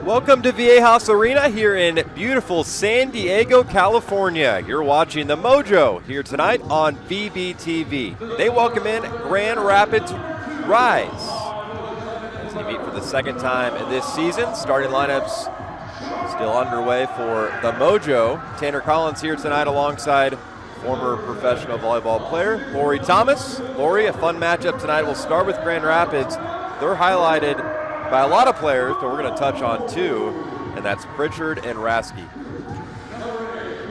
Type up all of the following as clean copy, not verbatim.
Welcome to Viejas Arena here in beautiful San Diego, California. You're watching the Mojo here tonight on BBTV. They welcome in Grand Rapids Rise as they meet for the second time this season. Starting lineups still underway for the Mojo. Tanner Collins here tonight alongside former professional volleyball player Lori Thomas. Lori, a fun matchup tonight. We'll start with Grand Rapids. They're highlighted by a lot of players, but we're going to touch on two, and that's Pritchard and Rasky.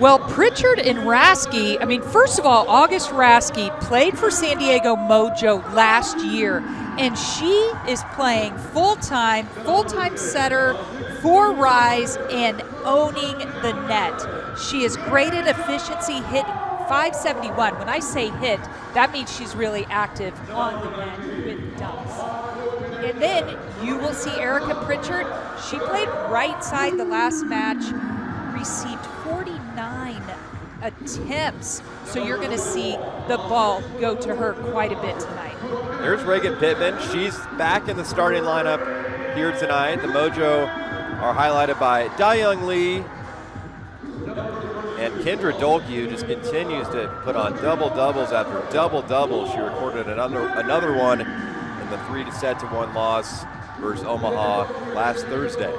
Well, Pritchard and Rasky, first of all, August Rasky played for San Diego Mojo last year, and she is playing full-time setter for Rise and owning the net. She is great at efficiency, hit 571. When I say hit, that means she's really active on the net with dumps. And then you will see Erica Pritchard. She played right side the last match, received 49 attempts. So you're going to see the ball go to her quite a bit tonight. There's Reagan Pittman. She's back in the starting lineup here tonight. The Mojo are highlighted by Dayoung Lee. And Kendra Dolke, who just continues to put on double-doubles after double-doubles. She recorded another one in the 3-1 loss versus Omaha last Thursday.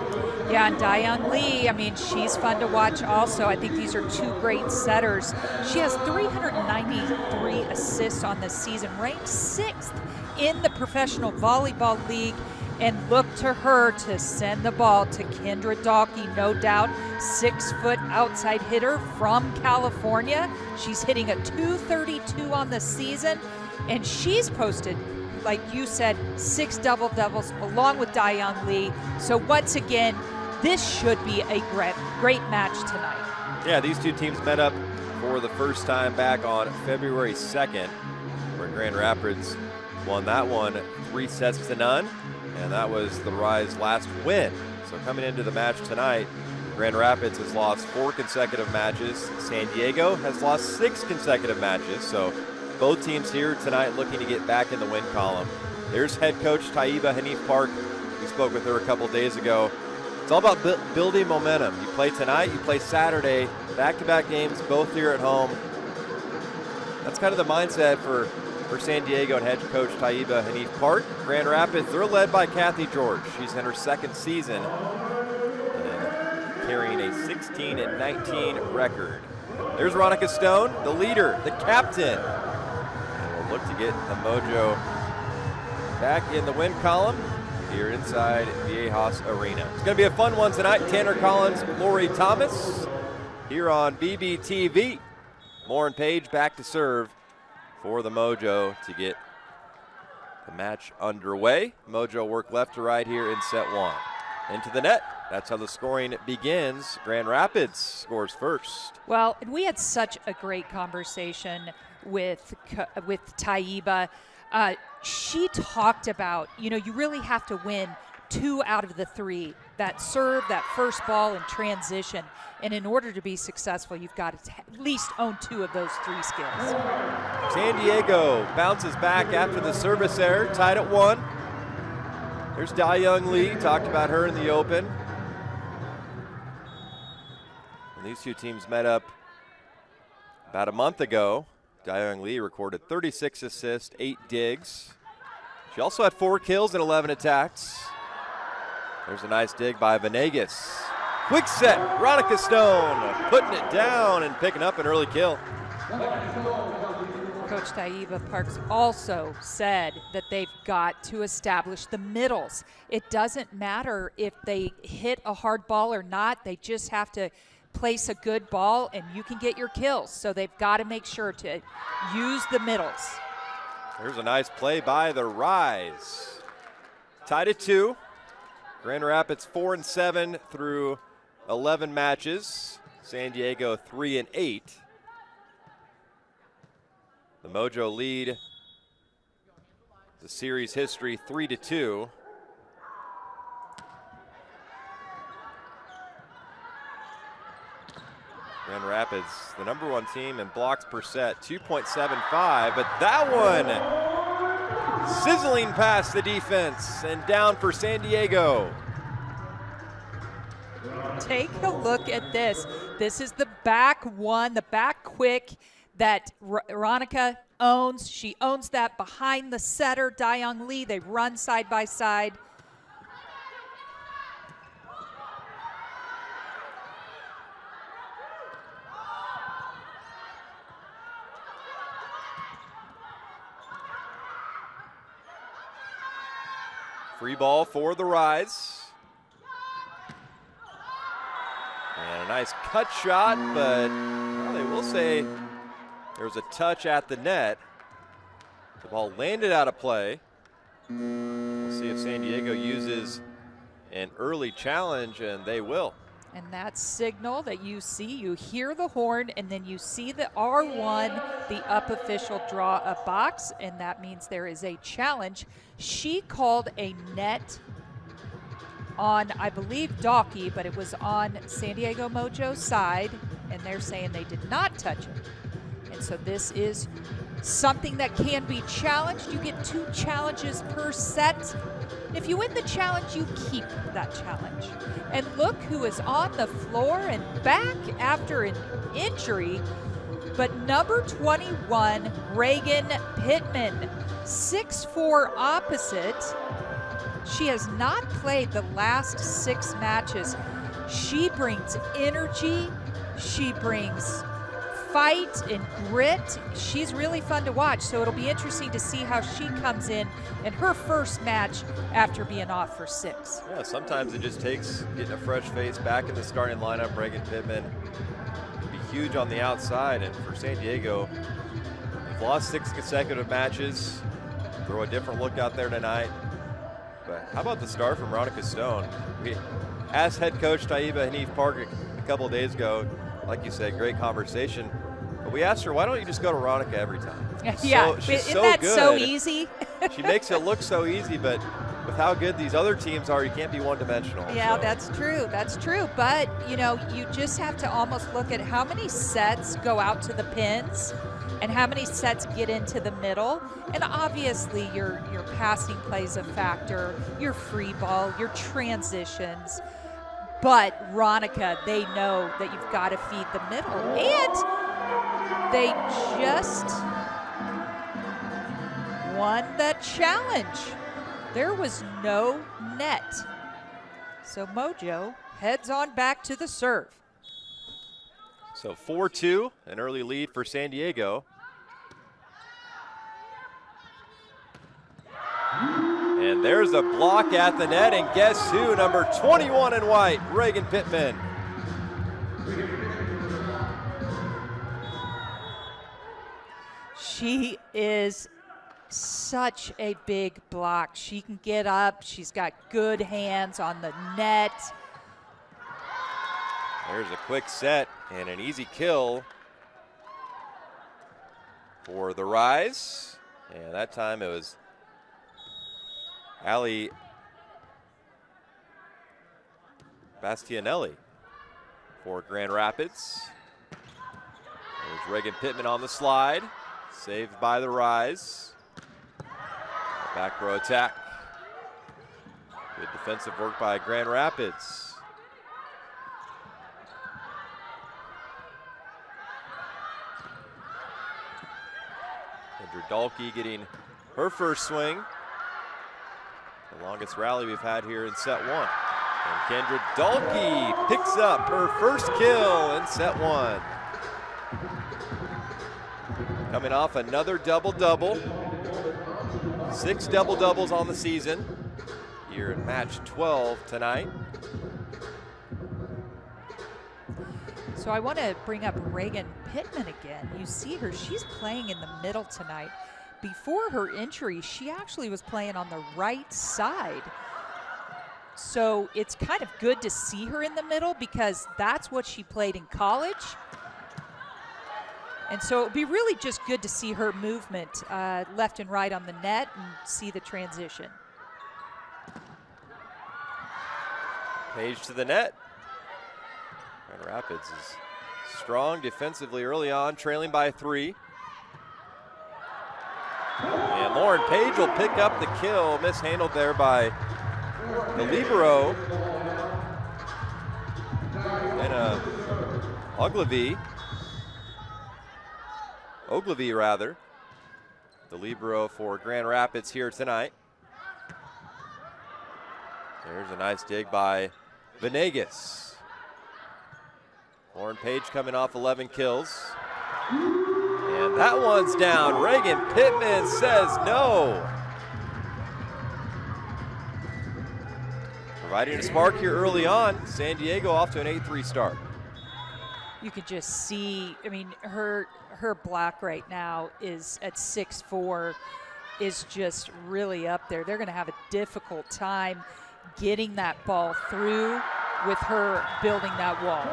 Yeah, and Dayoung Lee, she's fun to watch also. I think these are two great setters. She has 393 assists on this season, ranked 6th in the Professional Volleyball League. And look to her to send the ball to Kendra Dolke, no doubt. 6-foot outside hitter from California. She's hitting a .232 on the season, and she's posted, like you said, 6 double-doubles along with Dayoung Lee. So once again, this should be a great match tonight. Yeah, these two teams met up for the first time back on February 2nd, where Grand Rapids won that one 3-0. And that was the Rise last win. So coming into the match tonight, Grand Rapids has lost 4 consecutive matches. San Diego has lost 6 consecutive matches. So both teams here tonight looking to get back in the win column. There's head coach Taiba Hanif Park. We spoke with her a couple days ago. It's all about building momentum. You play tonight, you play Saturday, back-to-back games, both here at home. That's kind of the mindset for San Diego and head coach Taiba Hanif Park. Grand Rapids, they're led by Kathy George. She's in her 2nd season and carrying a 16-19 record. There's Ronica Stone, the leader, the captain. And we'll look to get the Mojo back in the win column here inside Viejas Arena. It's going to be a fun one tonight. Tanner Collins, Lori Thomas here on BBTV. Lauren Page back to serve for the Mojo to get the match underway. Mojo work left to right here in set 1. Into the net. That's how the scoring begins. Grand Rapids scores first. Well, we had such a great conversation with Taiba. She talked about, you really have to win 2 out of the 3. That serve, that first ball, and transition. And in order to be successful, you've got to at least own 2 of those 3 skills. San Diego bounces back after the service error, tied at 1. There's Dayoung Lee, talked about her in the open. And these two teams met up about a month ago. Dayoung Lee recorded 36 assists, 8 digs. She also had 4 kills and 11 attacks. There's a nice dig by Venegas. Quick set, Ronica Stone putting it down and picking up an early kill. Coach Taiba Parks also said that they've got to establish the middles. It doesn't matter if they hit a hard ball or not. They just have to place a good ball and you can get your kills. So they've got to make sure to use the middles. There's a nice play by the Rise. Tied at 2. Grand Rapids 4-7 through 11 matches. San Diego 3-8. The Mojo lead the series history 3-2. Grand Rapids, the #1 team in blocks per set, 2.75, but that one sizzling past the defense and down for San Diego. Take a look at this. This is the back one, the back quick that Veronica owns. She owns that behind the setter, Dayoung Lee. They run side by side. Free ball for the Rise. And a nice cut shot, but well, they will say there was a touch at the net. The ball landed out of play. We'll see if San Diego uses an early challenge, and they will. And that signal that you see, you hear the horn, and then you see the R1, the up official draw a box, and that means there is a challenge. She called a net on, I believe, Dalkey, but it was on San Diego Mojo's side, and they're saying they did not touch it. And so this is something that can be challenged. You get 2 challenges per set. If you win the challenge, you keep that challenge. And look who is on the floor and back after an injury, but number 21, Reagan Pittman, 6'4" opposite. She has not played the last 6 matches. She brings energy, she brings fight and grit. She's really fun to watch, so it'll be interesting to see how she comes in her first match after being off for 6. Yeah, sometimes it just takes getting a fresh face back in the starting lineup. Reagan Pittman can be huge on the outside, and for San Diego, they've lost 6 consecutive matches. Throw a different look out there tonight. But how about the start from Veronica Stone? We asked head coach Taiba Hanif Park a couple of days ago, like you said, great conversation. But we asked her, why don't you just go to Veronica every time? Yeah, she's isn't so that good. so easy? She makes it look so easy, but with how good these other teams are, you can't be one-dimensional. Yeah, so. that's true. That's true. But, you know, you just have to almost look at how many sets go out to the pins and how many sets get into the middle. And obviously your passing plays a factor, your free ball, your transitions. But Veronica, they know that you've got to feed the middle. And they just won the challenge. There was no net. So Mojo heads on back to the serve. So 4-2, an early lead for San Diego. And there's a block at the net, and guess who? Number 21 in white, Reagan Pittman. She is such a big block. She can get up. She's got good hands on the net. There's a quick set and an easy kill for the Rise. And that time it was Ali Bastianelli for Grand Rapids. There's Reagan Pittman on the slide, saved by the Rise. Back row attack. Good defensive work by Grand Rapids. Kendra Dalkey getting her first swing. The longest rally we've had here in set 1. And Kendra Dalkey picks up her first kill in set 1. Coming off another double-double. 6 double-doubles on the season. Here in match 12 tonight. So I want to bring up Reagan Pittman again. You see her, she's playing in the middle tonight. Before her injury, she actually was playing on the right side. So it's kind of good to see her in the middle because that's what she played in college. And so it would be really just good to see her movement left and right on the net and see the transition. Page to the net. Grand Rapids is strong defensively early on, trailing by 3. And Lauren Page will pick up the kill, mishandled there by the libero. And Ogilvy rather, the libero for Grand Rapids here tonight. There's a nice dig by Venegas. Lauren Page coming off 11 kills. And that one's down. Reagan Pittman says no. Providing a spark here early on. San Diego off to an 8-3 start. You could just see, I mean, her block right now is at 6'4", is just really up there. They're going to have a difficult time getting that ball through with her building that wall.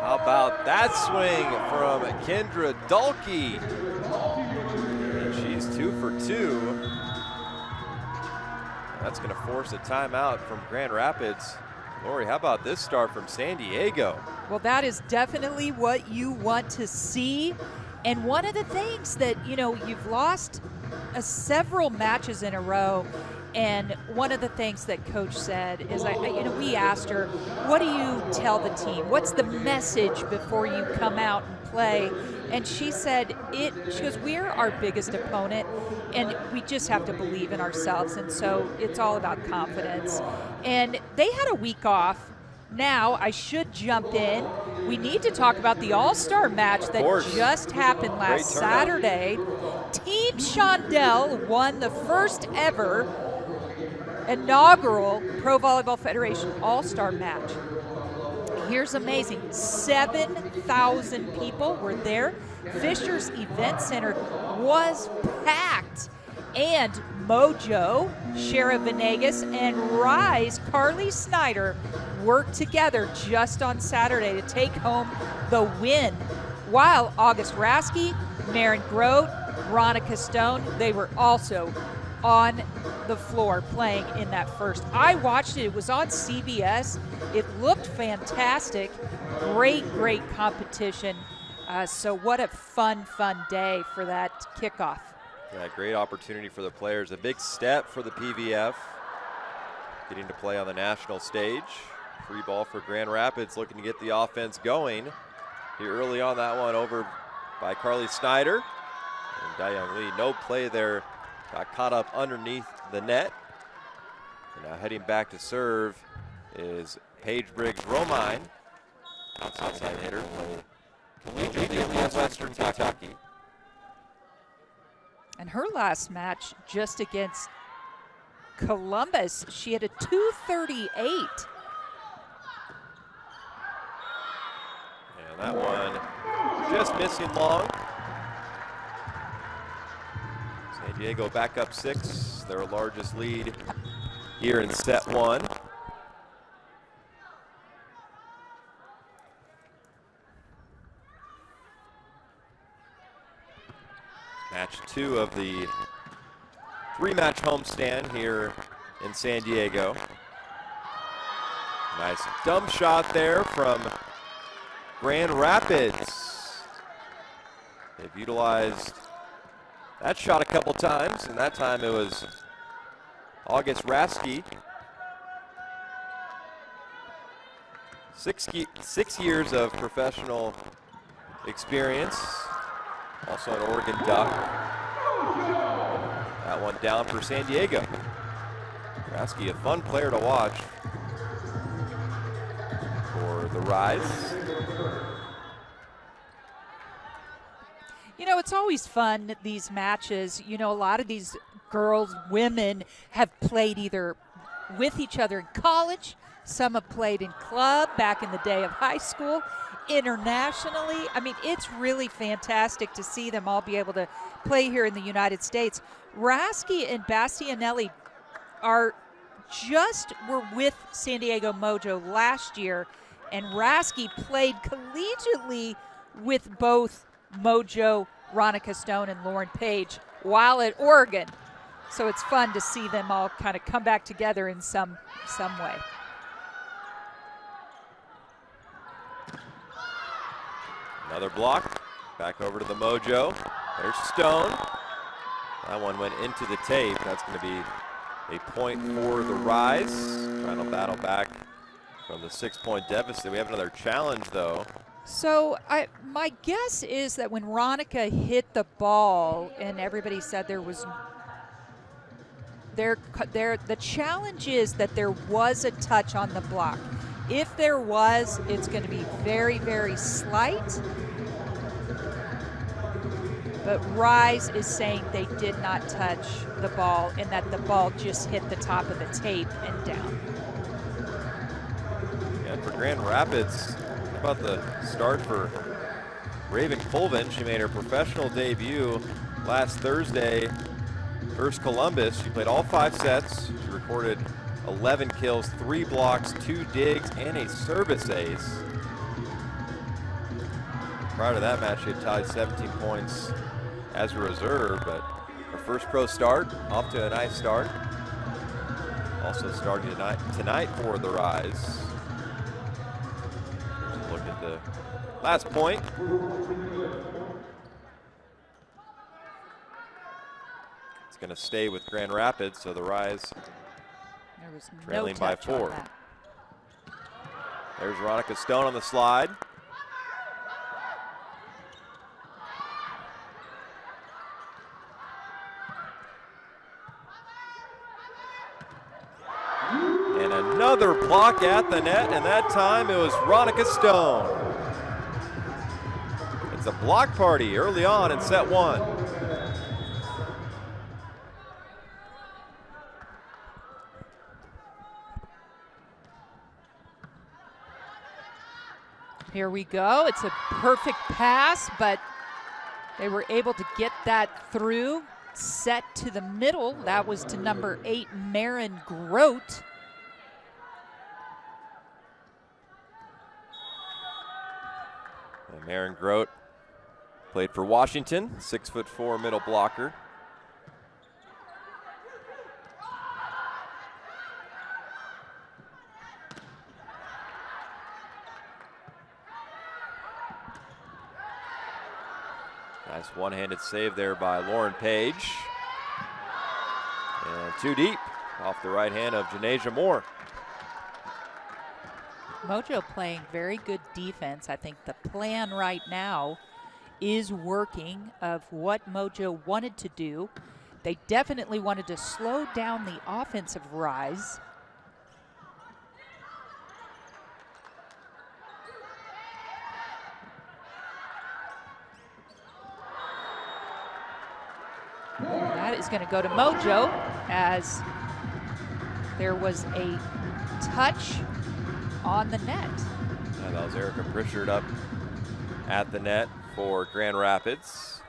How about that swing from Kendra Dulkey? And she's 2 for 2. That's going to force a timeout from Grand Rapids. Lori, how about this start from San Diego? Well, that is definitely what you want to see. And one of the things that, you know, you've lost several matches in a row. And one of the things that Coach said is, we asked her, what do you tell the team? What's the message before you come out and play? And she said, she goes, we're our biggest opponent, and we just have to believe in ourselves. And so it's all about confidence. And they had a week off. Now I should jump in. We need to talk about the All-Star match that just happened last Saturday. Team Shondell won the first ever inaugural Pro Volleyball Federation All-Star match. Here's amazing, 7,000 people were there. Fisher's Event Center was packed. And Mojo, Shara Venegas, and Rise, Carly Snyder, worked together just on Saturday to take home the win. While August Rasky, Maren Grote, Ronica Stone, they were also on the floor playing in that first. I watched it. It was on CBS. It looked fantastic. Great competition. So what a fun day for that kickoff. Yeah, great opportunity for the players. A big step for the PVF, getting to play on the national stage. Free ball for Grand Rapids, looking to get the offense going. Here early on, that one over by Carly Snyder. And Dayoung Lee, no play there. Got caught up underneath the net. And now heading back to serve is Paige Briggs-Romine. Outside hitter, collegiately in Western Kentucky. And her last match just against Columbus, she had a 238. And that one just missing long. San Diego back up 6, their largest lead here in set 1. Match 2 of the 3-match homestand here in San Diego. Nice dump shot there from Grand Rapids. They've utilized that shot a couple times, and that time it was August Rasky. 6 years of professional experience. Also an Oregon Duck. That one down for San Diego. Rasky, a fun player to watch for the Rise. You know, it's always fun, these matches. You know, a lot of these girls, women, have played either with each other in college. Some have played in club back in the day of high school. Internationally, I mean, it's really fantastic to see them all be able to play here in the United States. Rasky and Bastianelli were with San Diego Mojo last year, and Rasky played collegiately with both Mojo, Ronica Stone, and Lauren Page while at Oregon. So it's fun to see them all kind of come back together in some way. Another block, back over to the Mojo. There's Stone. That one went into the tape. That's going to be a point for the Rise. Trying to battle back from the 6-point deficit. We have another challenge, though. So my guess is that when Ronica hit the ball and everybody said there was the challenge is that there was a touch on the block. If there was, it's going to be very, very slight. But Rise is saying they did not touch the ball and that the ball just hit the top of the tape and down. And for Grand Rapids, how about the start for Raven Colvin? She made her professional debut last Thursday versus Columbus. She played all 5 sets. She recorded 11 kills, 3 blocks, 2 digs, and a service ace. Prior to that match, she had tied 17 points as a reserve, but her first pro start, off to a nice start. Also starting tonight for the Rise. Here's a look at the last point. It's going to stay with Grand Rapids, so the Rise trailing by 4. There's Ronica Stone on the slide. And another block at the net, and that time it was Ronica Stone. It's a block party early on in set 1. Here we go. It's a perfect pass, but they were able to get that through. Set to the middle. That was to number 8, Marin Grote. And Marin Grote played for Washington, 6'4" middle blocker. Nice one-handed save there by Lauren Page. And too deep off the right hand of Janasia Moore. Mojo playing very good defense. I think the plan right now is working of what Mojo wanted to do. They definitely wanted to slow down the offensive Rise. That is going to go to Mojo as there was a touch on the net. Yeah, that was Erica Pritchard up at the net for Grand Rapids.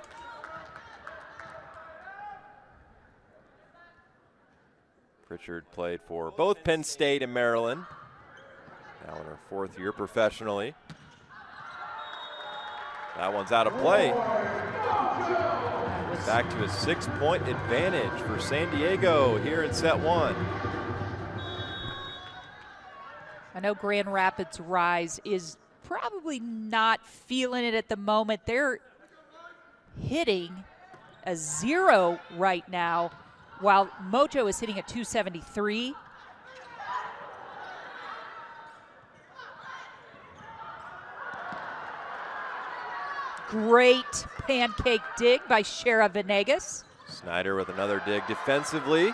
Pritchard played for both Penn State and Maryland. Now in her 4th year professionally. That one's out of play. Back to a 6-point advantage for San Diego here in set 1. I know Grand Rapids Rise is probably not feeling it at the moment. They're hitting a 0 right now, while Mojo is hitting a 273. Great pancake dig by Shara Venegas. Snyder with another dig defensively.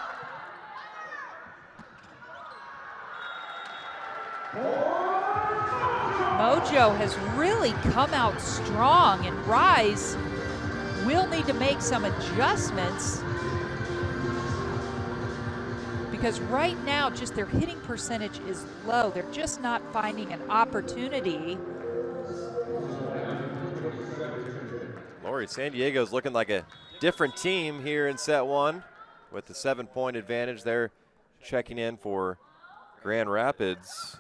Mojo has really come out strong, and Rise will need to make some adjustments because right now just their hitting percentage is low. They're just not finding an opportunity. Lori, San Diego's looking like a different team here in set 1 with the 7-point advantage. They're checking in for Grand Rapids,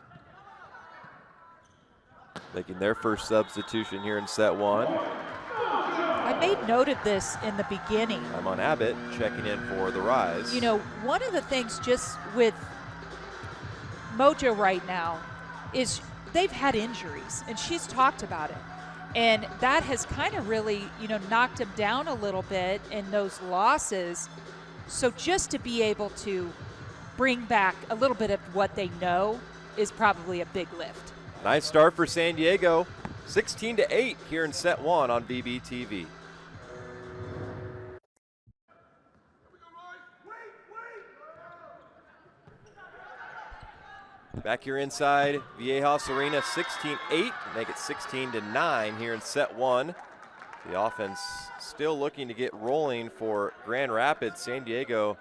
making their first substitution here in set 1. I made note of this in the beginning. I'm on Abbott checking in for the Rise. You know, one of the things just with Mojo right now is they've had injuries, and she's talked about it. And that has kind of really, you know, knocked them down a little bit in those losses. So just to be able to bring back a little bit of what they know is probably a big lift. Nice start for San Diego. 16-8 here in set one on BBTV. Back here inside Viejas Arena, 16-8, make it 16-9 here in set one. The offense still looking to get rolling for Grand Rapids. San Diego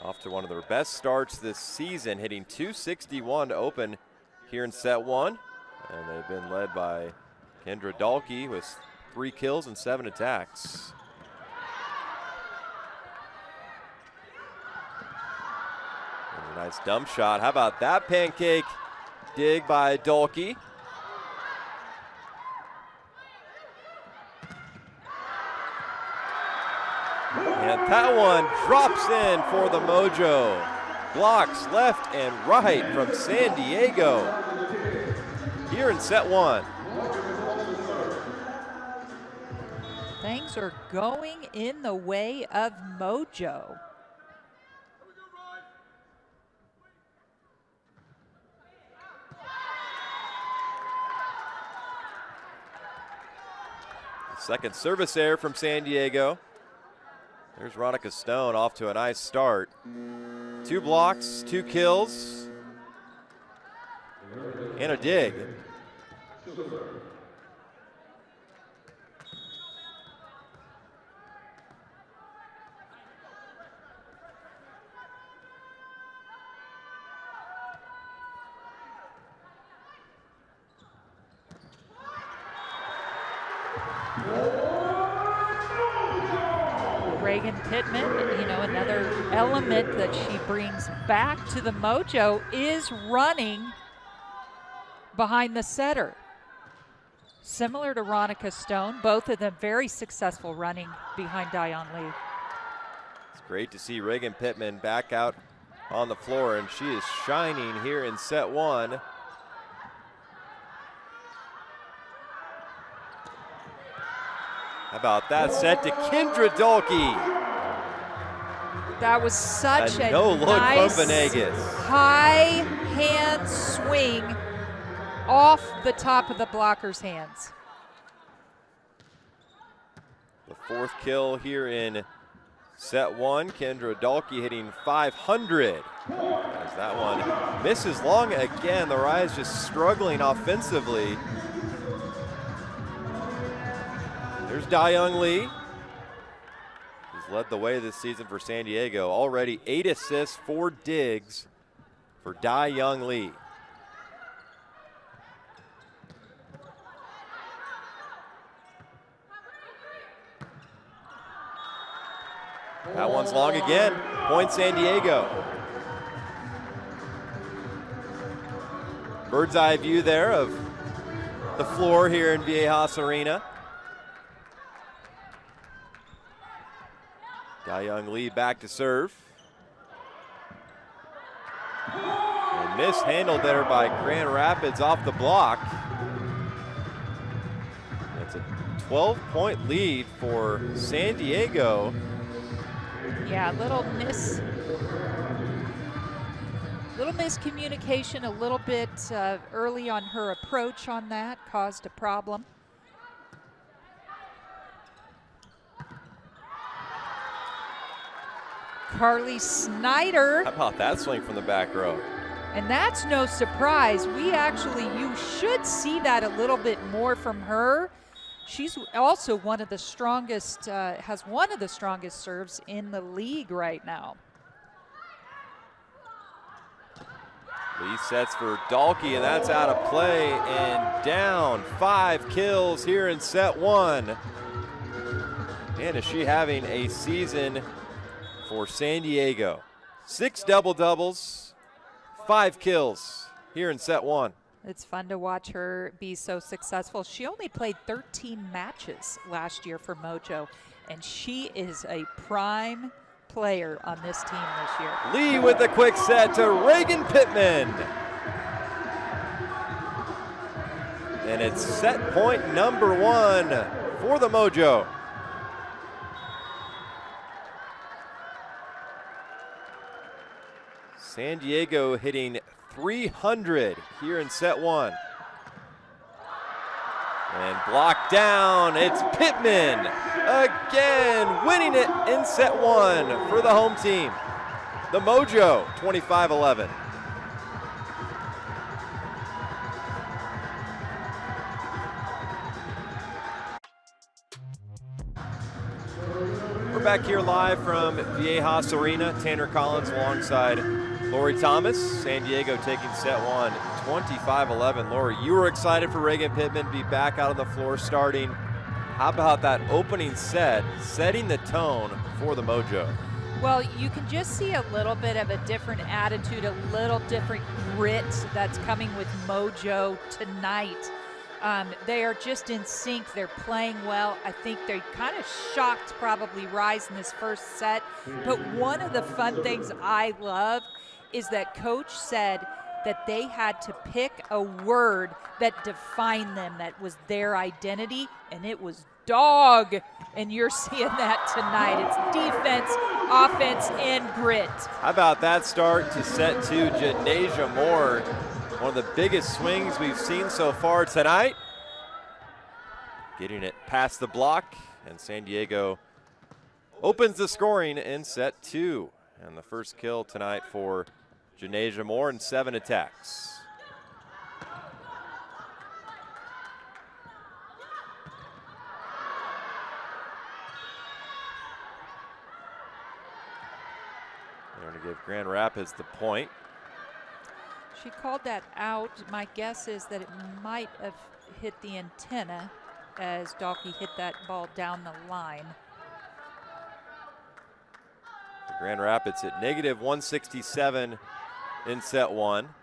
off to one of their best starts this season, hitting .261 to open here in set one. And they've been led by Kendra Dahlke with 3 kills and 7 attacks. And a nice dump shot. How about that pancake dig by Dahlke? And that one drops in for the Mojo. Blocks left and right from San Diego here in set one. Things are going in the way of Mojo. Second service error from San Diego. There's Ronica Stone off to a nice start. 2 blocks, 2 kills, and a dig. Reagan Pittman, you know, another element that she brings back to the Mojo is running behind the setter. Similar to Ronica Stone, both of them very successful running behind Dion Lee. It's great to see Reagan Pittman back out on the floor, and she is shining here in set one. How about that set to Kendra Dahlke? That was such a no look nice from Venegas. High hand swing off the top of the blocker's hands. The 4th kill here in set one. Kendra Dahlke hitting .500. As that one misses long again. The Rise just struggling offensively. There's Dayoung Lee. He's led the way this season for San Diego. Already 8 assists, 4 digs for Dayoung Lee. That one's long again. Point San Diego. Bird's eye view there of the floor here in Viejas Arena. Dayoung Lee back to serve. And mishandled there by Grand Rapids off the block. It's a 12-point lead for San Diego. Yeah, little miscommunication a little bit early on her approach on that caused a problem. Carly Snyder. How about that swing from the back row? And that's no surprise. You should see that a little bit more from her. She's also one of the strongest, has one of the strongest serves in the league right now. Lee sets for Dahlke, and that's out of play and down. 5 kills here in set one. And is she having a season for San Diego? 6 double-doubles, 5 kills here in set one. It's fun to watch her be so successful. She only played 13 matches last year for Mojo, and she is a prime player on this team this year. Lee with the quick set to Reagan Pittman. And it's set point number 1 for the Mojo. San Diego hitting 300 here in set one. And blocked down, it's Pittman again, winning it in set one for the home team. The Mojo, 25-11. We're back here live from Viejas Arena. Tanner Collins alongside Lori Thomas. San Diego taking set one, 25-11. Lori, you were excited for Reagan Pittman to be back out on the floor starting. How about that opening set, setting the tone for the Mojo? Well, you can just see a little bit of a different attitude, a little different grit that's coming with Mojo tonight. They are just in sync. They're playing well. I think they kind of shocked probably Rise in this first set. But one of the fun things I love is that Coach said that they had to pick a word that defined them, that was their identity, and it was dog. And you're seeing that tonight. It's defense, offense, and grit. How about that start to set two? Janasia Moore, one of the biggest swings we've seen so far tonight. Getting it past the block, and San Diego opens the scoring in set two. And the first kill tonight for Janasia Moore in 7 attacks. They're going to give Grand Rapids the point. She called that out. My guess is that it might have hit the antenna as Dalkey hit that ball down the line. Grand Rapids at -167 in set one.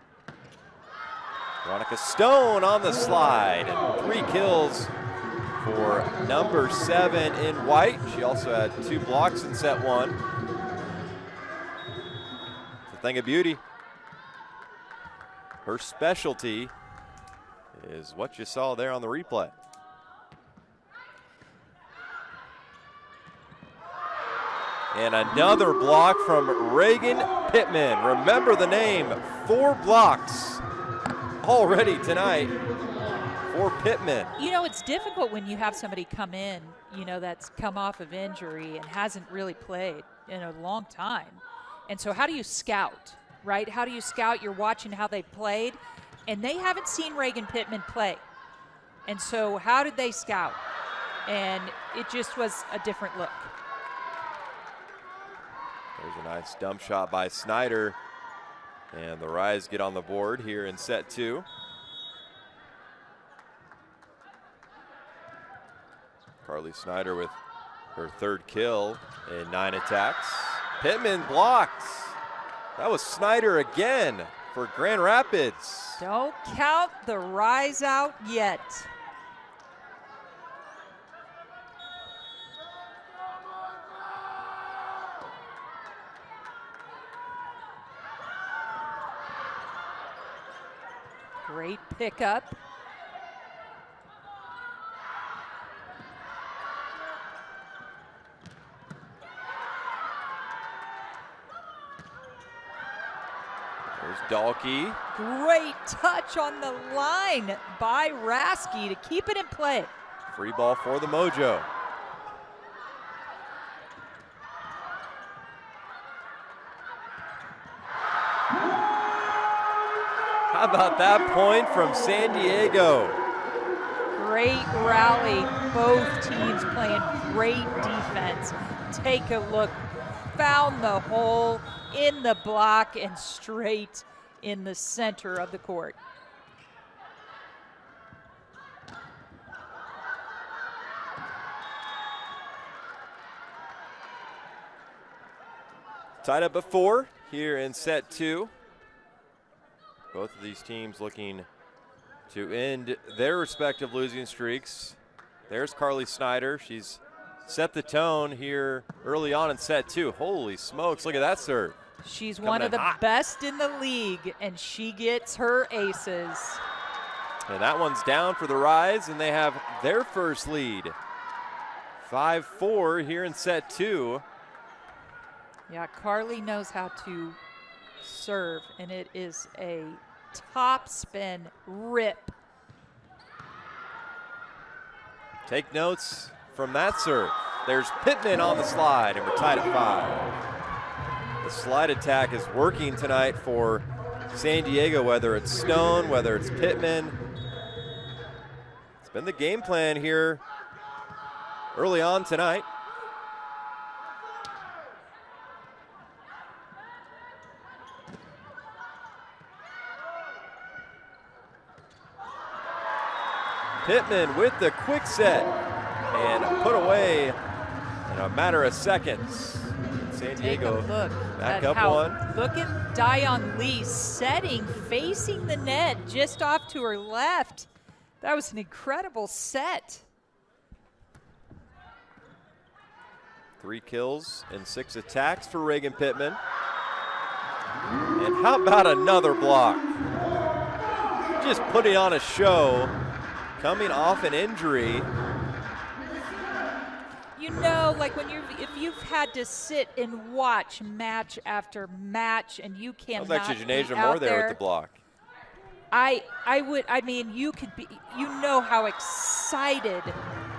Veronica Stone on the slide, and 3 kills for number 7 in white. She also had 2 blocks in set one. It's a thing of beauty. Her specialty is what you saw there on the replay. And another block from Reagan Pittman. Remember the name, 4 blocks already tonight for Pittman. You know, it's difficult when you have somebody come in, you know, that's come off of injury and hasn't really played in a long time. And so how do you scout, right? How do you scout? You're watching how they played, and they haven't seen Reagan Pittman play. And so how did they scout? And it just was a different look. There's a nice dump shot by Snyder, and the Rise get on the board here in set two. Carly Snyder with her 3rd kill in 9 attacks. Pittman blocks. That was Snyder again for Grand Rapids. Don't count the Rise out yet. Great pickup. There's Dalkey. Great touch on the line by Rasky to keep it in play. Free ball for the Mojo. How about that point from San Diego? Great rally. Both teams playing great defense. Take a look. Found the hole in the block and straight in the center of the court. Tied up at 4 here in set 2. Both of these teams looking to end their respective losing streaks. There's Carly Snyder. She's set the tone here early on in set 2. Holy smokes, look at that serve. She's one of the best in the league, and she gets her aces. And that one's down for the Rise, and they have their first lead. 5-4 here in set 2. Yeah, Carly knows how to serve, and it is a topspin rip. Take notes from that serve. There's Pittman on the slide, and we're tied at 5. The slide attack is working tonight for San Diego, whether it's Stone, whether it's Pittman. It's been the game plan here early on tonight. Pittman with the quick set and put away in a matter of seconds. San Diego back up one. Look at Dion Lee setting, facing the net just off to her left. That was an incredible set. 3 kills and 6 attacks for Reagan Pittman. And how about another block? Just putting on a show, coming off an injury. You know, like if you've had to sit and watch match after match, and you cannot. That was actually Janasia Moore there with the block. I mean, you could be. You know how excited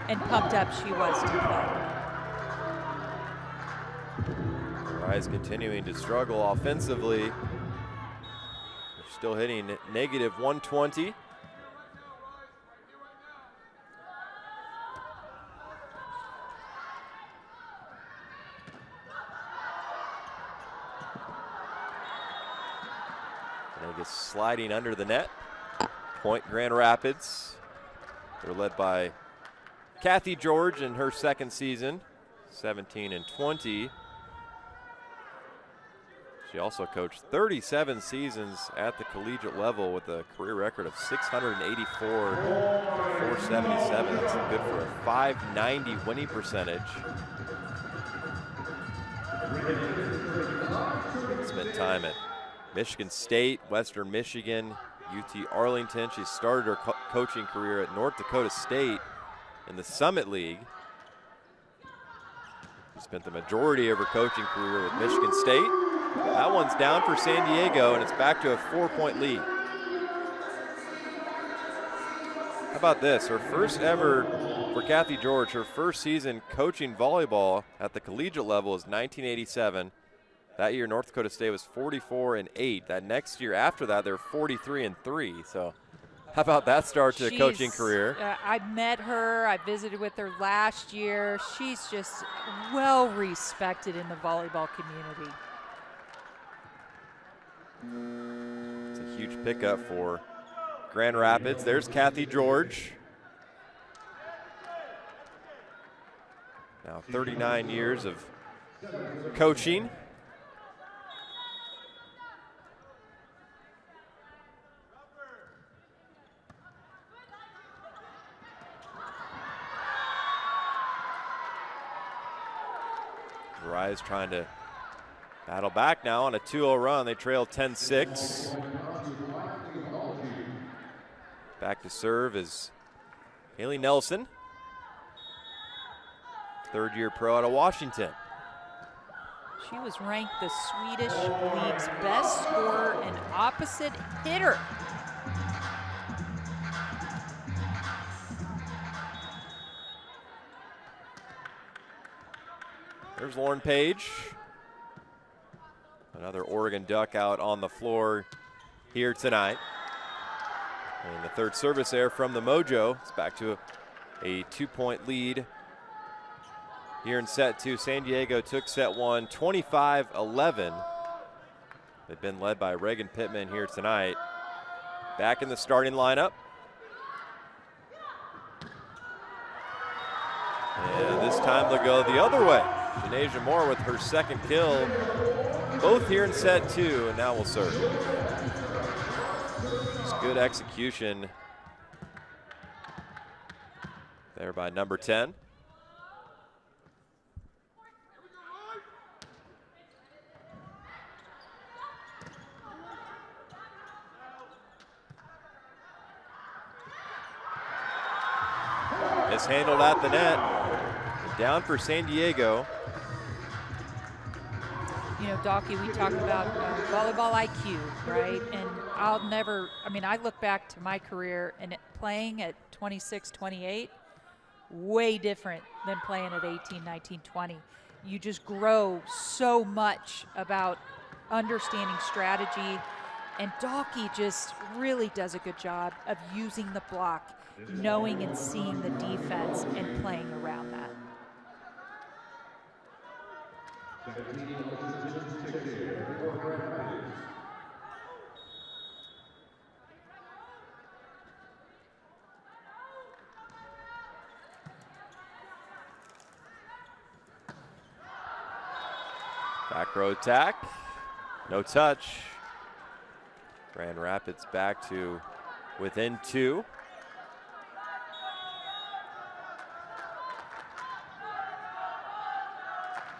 and pumped up she was to play. Rise continuing to struggle offensively. They're still hitting negative 120. Vegas sliding under the net. Point Grand Rapids. They're led by Kathy George in her second season, 17 and 20. She also coached 37 seasons at the collegiate level with a career record of 684, 477. That's good for a 590 winning percentage. Spent time at Michigan State, Western Michigan, UT Arlington. She started her coaching career at North Dakota State in the Summit League. She spent the majority of her coaching career with Michigan State. That one's down for San Diego, and it's back to a 4-point lead. How about this? Her first ever, for Kathy George, her first season coaching volleyball at the collegiate level is 1987. That year, North Dakota State was 44-8. That next year after that, they're 43-3. So how about that start to a coaching career? I met her. I visited with her last year. She's just well respected in the volleyball community. It's a huge pickup for Grand Rapids. There's Kathy George. Now 39 years of coaching. Rise trying to battle back now on a 2-0 run. They trail 10-6. Back to serve is Haley Nelson, third-year pro out of Washington. She was ranked the Swedish league's best scorer and opposite hitter. There's Lauren Page. Another Oregon Duck out on the floor here tonight. And the third service there from the Mojo. It's back to a 2-point lead here in set 2. San Diego took set 1, 25-11. They've been led by Reagan Pittman here tonight. Back in the starting lineup. And this time they'll go the other way. Janasia Moore with her second kill. Both here in set 2, and now we'll serve. It's good execution there by number 10. Mishandled at the net. Down for San Diego. You know, Docky, we talk about volleyball IQ, right? And I'll never, I mean, I look back to my career and playing at 26, 28, way different than playing at 18, 19, 20. You just grow so much about understanding strategy, and Dalkey just really does a good job of using the block, knowing and seeing the defense and playing around that. Back row attack, no touch. Grand Rapids back to within 2.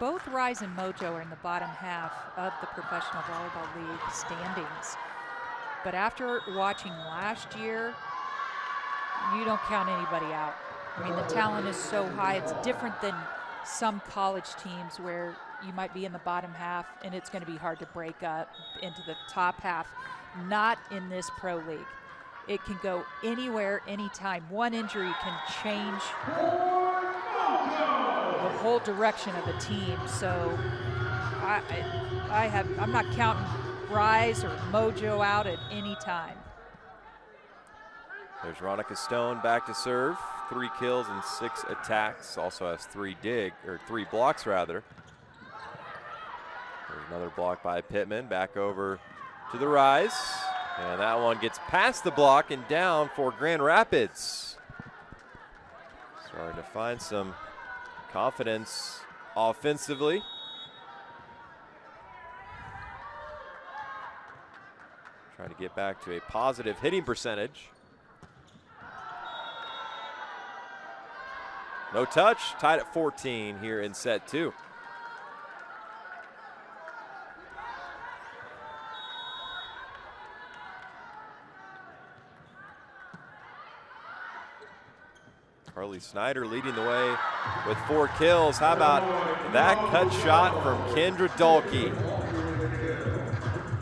Both Rise and Mojo are in the bottom half of the Professional Volleyball League standings. But after watching last year, you don't count anybody out. I mean, the talent is so high. It's different than some college teams where you might be in the bottom half and it's going to be hard to break up into the top half. Not in this pro league. It can go anywhere, anytime. One injury can change the whole direction of a team. So I'm not counting Rise or Mojo out at any time. There's Ronica Stone back to serve. 3 kills and 6 attacks. Also has 3 blocks rather. There's another block by Pittman. Back over to the Rise. And that one gets past the block and down for Grand Rapids. Starting to find some confidence offensively. Trying to get back to a positive hitting percentage. No touch, tied at 14 here in set 2. Carly Snyder leading the way with 4 kills. How about that cut shot from Kendra Dalkey?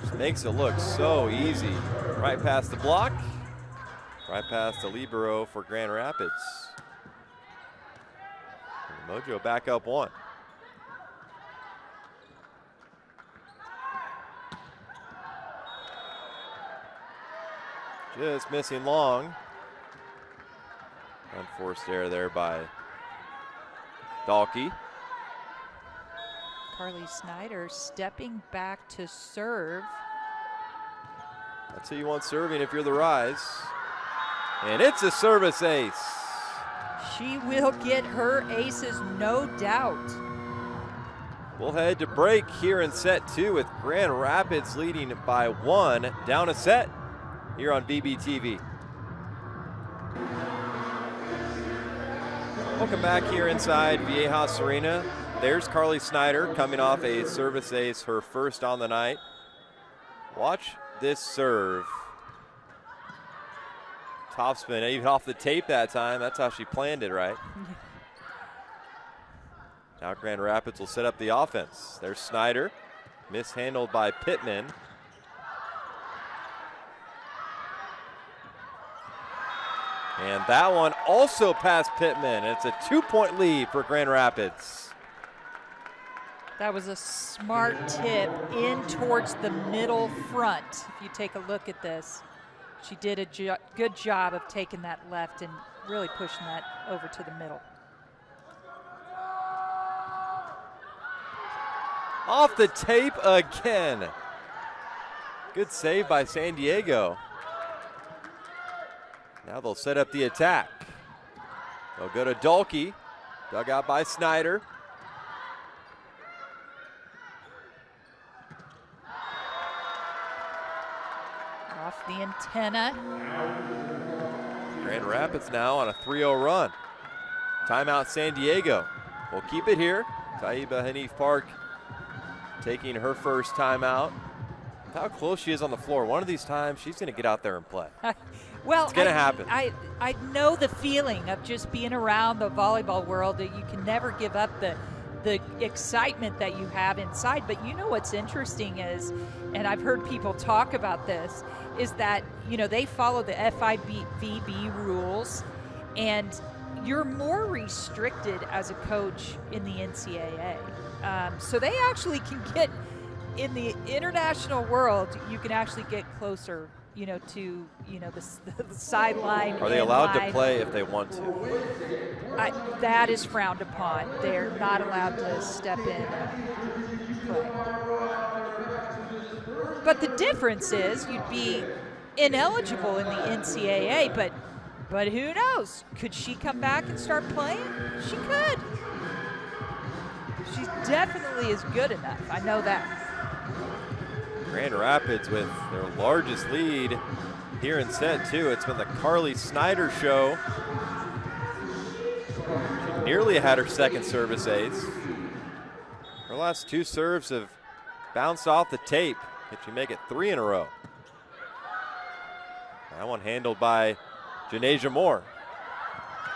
Just makes it look so easy. Right past the block, right past the libero for Grand Rapids. And Mojo back up 1. Just missing long. Unforced error there by Dalkey. Carly Snyder stepping back to serve. That's who you want serving if you're the Rise. And it's a service ace. She will get her aces, no doubt. We'll head to break here in set 2 with Grand Rapids leading by 1, down a set here on BBTV. Welcome back here inside Viejas Arena. There's Carly Snyder coming off a service ace, her first on the night. Watch this serve. Topspin, even off the tape that time. That's how she planned it, right? Now Grand Rapids will set up the offense. There's Snyder, mishandled by Pittman. And that one also past Pittman. It's a 2-point lead for Grand Rapids. That was a smart tip in towards the middle front. If you take a look at this, she did a good job of taking that left and really pushing that over to the middle. Off the tape again. Good save by San Diego. Now they'll set up the attack. They'll go to Dalkey, dug out by Snyder. Off the antenna. Grand Rapids now on a 3-0 run. Timeout San Diego. We'll keep it here. Taiba Hanif Park taking her first timeout. How close she is on the floor. One of these times she's going to get out there and play. Well, it's going to happen. I know the feeling of just being around the volleyball world, that you can never give up the the excitement that you have inside. But you know what's interesting is, and I've heard people talk about this, is that, you know, they follow the FIVB rules, and you're more restricted as a coach in the NCAA. So they actually can get, in the international world, you can actually get closer, you know, to, you know, the sideline. Are they allowed to play if they want to? That is frowned upon. They're not allowed to step in and play. But the difference is you'd be ineligible in the NCAA, but who knows? Could she come back and start playing? She could. She definitely is good enough. I know that. Grand Rapids with their largest lead here in set 2. It's been the Carly Snyder show. She nearly had her second service ace. Her last 2 serves have bounced off the tape. If she make it 3 in a row. That one handled by Janasia Moore.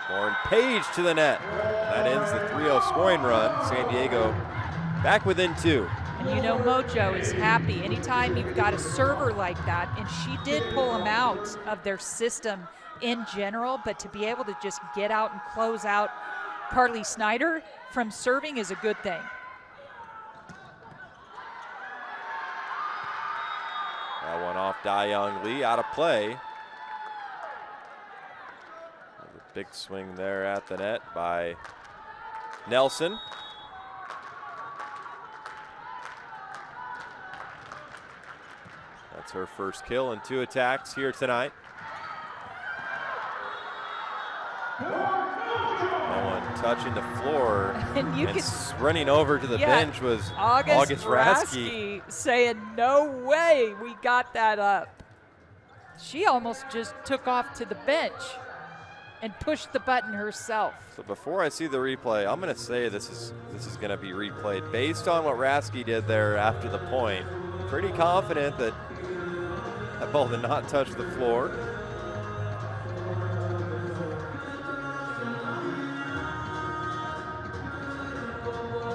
Lauren Page to the net. That ends the 3-0 scoring run. San Diego back within 2. And you know Mojo is happy. Anytime you've got a server like that, and she did pull them out of their system in general, but to be able to just get out and close out Carly Snyder from serving is a good thing. That one off Dayoung Lee, out of play. A big swing there at the net by Nelson. That's her first kill in 2 attacks here tonight. No one touching the floor. And you could, running over to the bench was August Raskey saying, no way we got that up. She almost just took off to the bench and pushed the button herself. So before I see the replay, I'm going to say this is going to be replayed based on what Raskey did there after the point. Pretty confident that that ball did not touch the floor.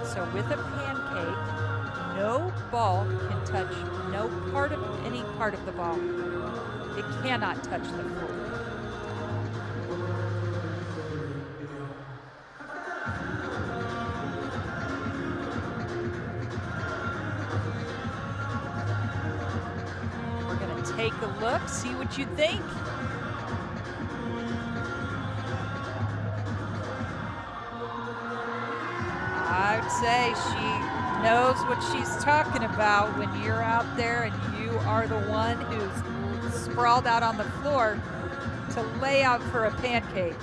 So with a pancake, no ball can touch any part of the ball. It cannot touch the floor. We're going to take a look, see what you think. I would say she knows what she's talking about when you're out there and you are the one who's sprawled out on the floor to lay out for a pancake.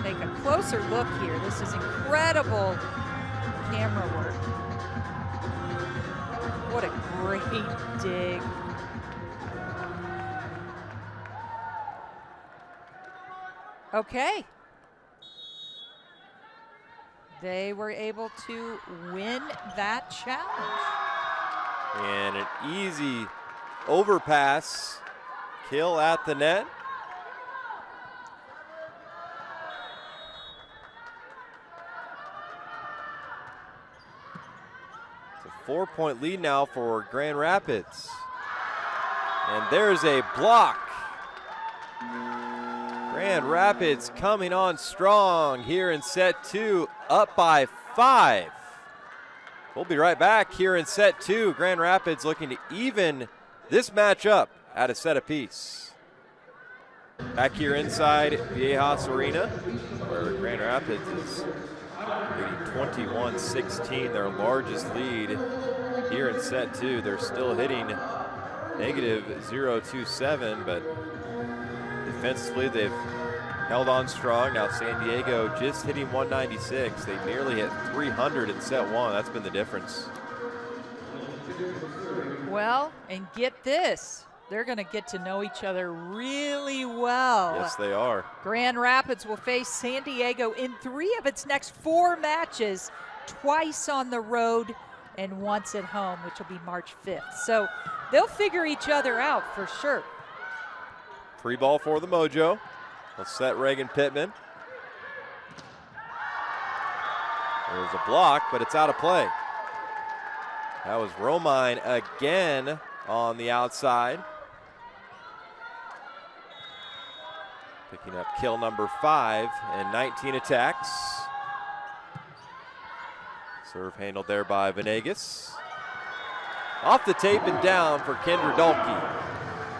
Take a closer look here. This is incredible camera work. What a great dig. Okay. They were able to win that challenge. And an easy overpass kill at the net. It's a 4-point lead now for Grand Rapids. And there's a block. Grand Rapids coming on strong here in set 2, up by 5. We'll be right back here in set 2. Grand Rapids looking to even this matchup at a set apiece. Back here inside Viejas Arena, where Grand Rapids is leading 21-16, their largest lead here in set 2. They're still hitting negative .027, but defensively, they've held on strong. Now San Diego just hitting 196. They nearly hit 300 in set 1. That's been the difference. Well, and get this. They're going to get to know each other really well. Yes, they are. Grand Rapids will face San Diego in 3 of its next 4 matches, twice on the road and once at home, which will be March 5th. So they'll figure each other out for sure. Free ball for the Mojo. Will set Reagan Pittman. There's a block, but it's out of play. That was Romine again on the outside. Picking up kill number 5 and 19 attacks. Serve handled there by Venegas. Off the tape and down for Kendra Dalkey.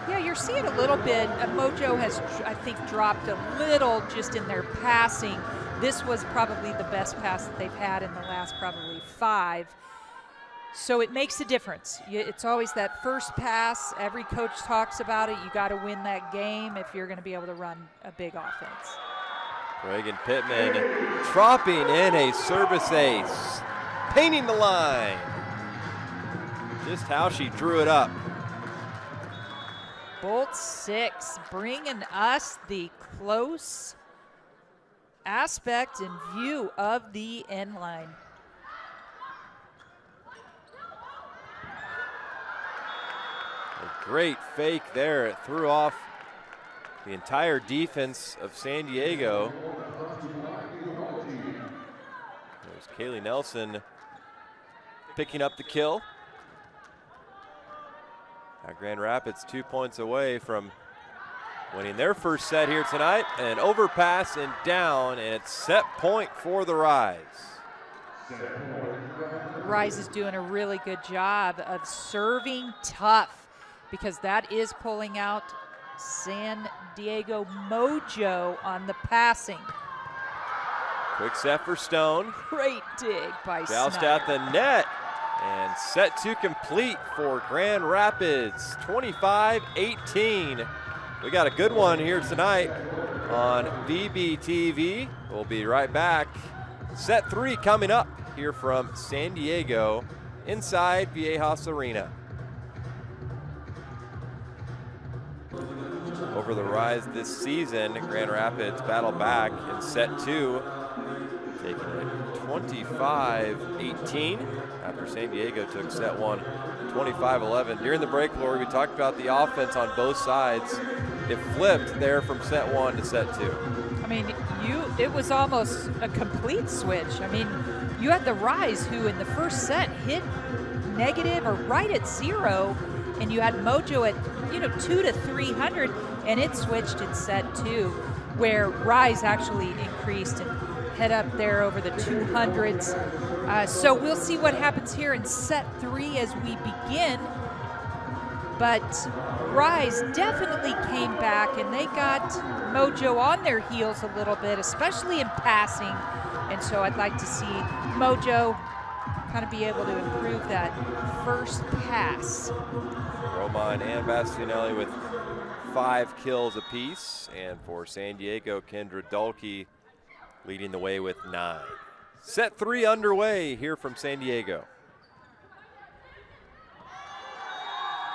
Yeah, you're seeing a little bit. Mojo has, I think, dropped a little just in their passing. This was probably the best pass that they've had in the last probably 5. So it makes a difference. It's always that first pass. Every coach talks about it. You got to win that game if you're going to be able to run a big offense. Reagan Pittman dropping in a service ace, painting the line. Just how she drew it up. Bolt 6, bringing us the close aspect and view of the end line. A great fake there. It threw off the entire defense of San Diego. There's Kaylee Nelson picking up the kill. Now Grand Rapids 2 points away from winning their first set here tonight. An overpass and down, and it's set point for the Rise. Rise is doing a really good job of serving tough, because that is pulling out San Diego Mojo on the passing. Quick set for Stone. Great dig by Joust Snyder. at the net. And set to complete for Grand Rapids, 25-18. We got a good one here tonight on VBTV. We'll be right back. Set 3 coming up here from San Diego inside Viejas Arena. Over the Rise this season, Grand Rapids battle back in set 2, taking it 25-18 after San Diego took set 1 25-11. During the break, Lori, we talked about the offense on both sides. It flipped there from set 1 to set 2. I mean, it was almost a complete switch. I mean, you had the Rise, who in the first set hit negative or right at 0, and you had Mojo at 2 to 300, and it switched in set 2, where Rise actually increased and head up there over the 200s. So we'll see what happens here in set 3 as we begin. But Rise definitely came back, and they got Mojo on their heels a little bit, especially in passing. And so I'd like to see Mojo kind of be able to improve that first pass. Romine and Bastianelli with 5 kills apiece. And for San Diego, Kendra Dalkey leading the way with 9. Set 3 underway here from San Diego.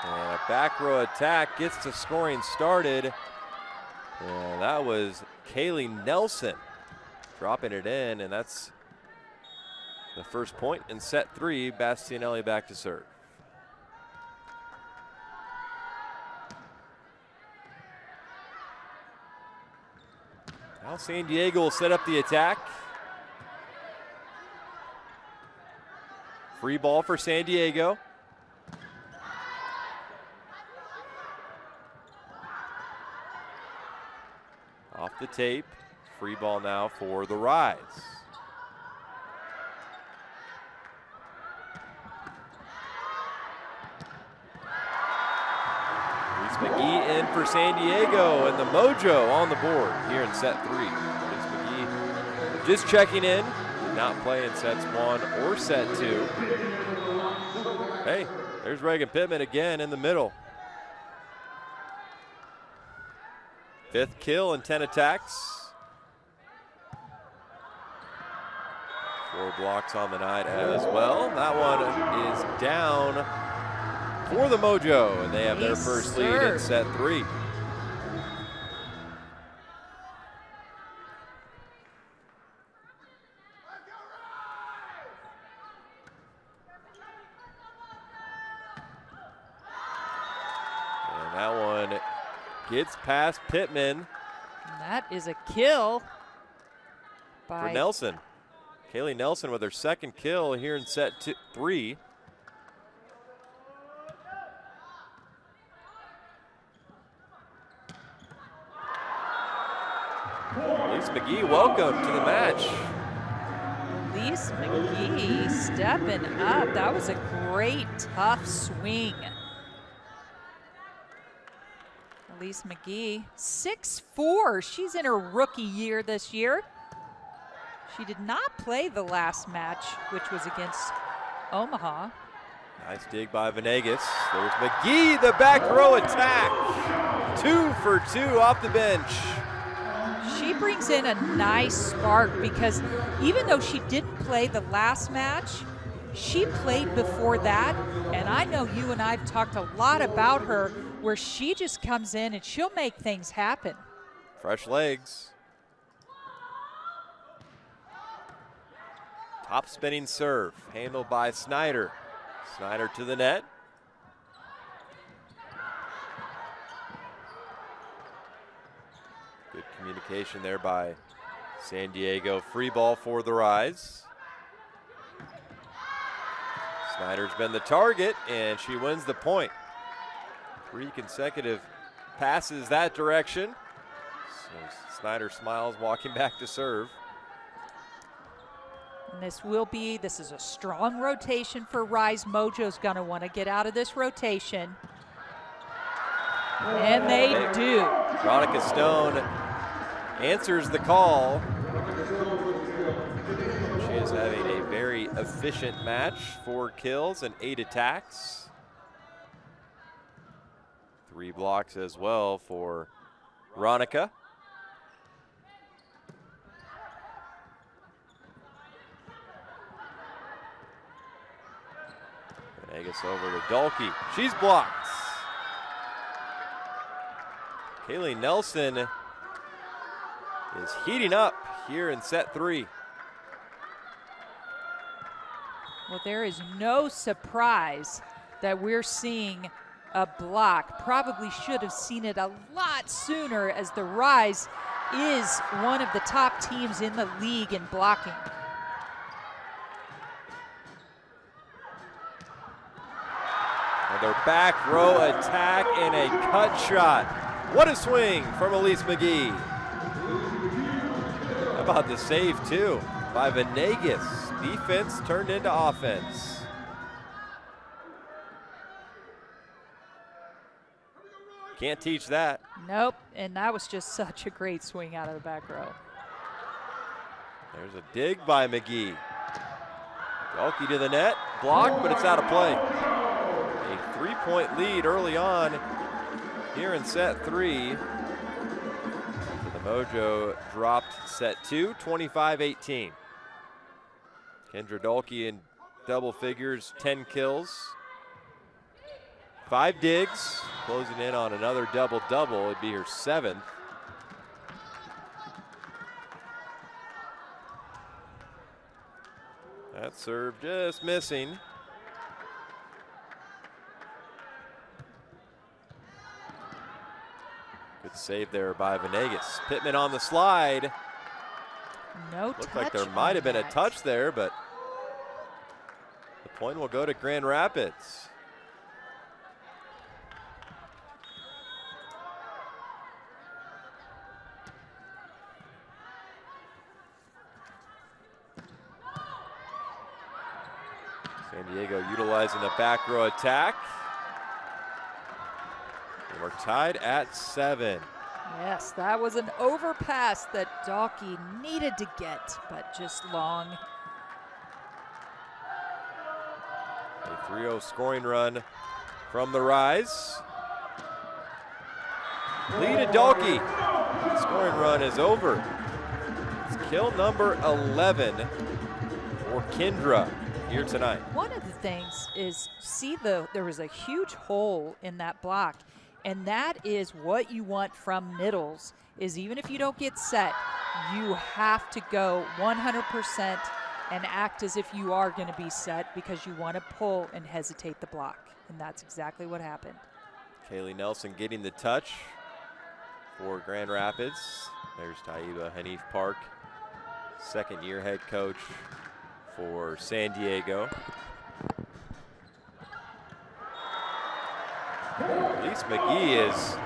And a back row attack gets the scoring started. And that was Kaylee Nelson dropping it in, and that's the first point in set 3. Bastianelli back to serve. Now San Diego will set up the attack. Free ball for San Diego. Off the tape. Free ball now for the Rise. Reese McGee in for San Diego, and the Mojo on the board here in set 3. Reese McGee just checking in. Did not play in sets 1 or set 2. Hey, there's Reagan Pittman again in the middle. 5th kill and 10 attacks. 4 blocks on the night as well. That one is down for the Mojo, and they have their first lead in set 3. And that one gets past Pittman. And that is a kill for Nelson. Kaylee Nelson with her second kill here in set 3. Elise McGee, welcome to the match. Elise McGee stepping up. That was a great, tough swing. Elise McGee, 6'4". She's in her rookie year this year. She did not play the last match, which was against Omaha. Nice dig by Venegas. There's McGee, the back row attack. 2 for 2 off the bench. She brings in a nice spark because even though she didn't play the last match, she played before that. And I know you and I have talked a lot about her where she just comes in and she'll make things happen. Fresh legs. Top spinning serve, handled by Snyder. Snyder to the net. Good communication there by San Diego. Free ball for the Rise. Snyder's been the target, and she wins the point. 3 consecutive passes that direction. So Snyder smiles, walking back to serve. And this is a strong rotation for Rise. Mojo's gonna wanna get out of this rotation. And they do. Veronica Stone answers the call. She is having a very efficient match, 4 kills and 8 attacks. 3 blocks as well for Veronica. Venegas over to Dolke. She's blocked. Kaylee Nelson is heating up here in set 3. Well, there is no surprise that we're seeing a block. Probably should have seen it a lot sooner, as the Rise is one of the top teams in the league in blocking. Another back row attack and a cut shot. What a swing from Elise McGee. How about the save too by Venegas? Defense turned into offense. Can't teach that. Nope, and that was just such a great swing out of the back row. There's a dig by McGee. Dolke to the net, blocked, but it's out of play. A 3-point lead early on here in set 3. The Mojo dropped set 2, 25-18. Kendra Dolke in double figures, 10 kills. 5 digs, closing in on another double-double. It'd be her 7th. That serve just missing. Good save there by Venegas. Pittman on the slide. No touch. Looked like there might have been a touch there, but the point will go to Grand Rapids. San Diego utilizing the back row attack. And we're tied at 7. Yes, that was an overpass that Dolke needed to get, but just long. A 3-0 scoring run from the Rise. Lead to Dolke. The scoring run is over. It's kill number 11 for Kendra here tonight. One of the things is, there was a huge hole in that block, and that is what you want from middles, is even if you don't get set, you have to go 100% and act as if you are going to be set, because you want to pull and hesitate the block, and that's exactly what happened. Kaylee Nelson getting the touch for Grand Rapids. There's Taiba Hanif Park, second-year head coach for San Diego. Elise McGee is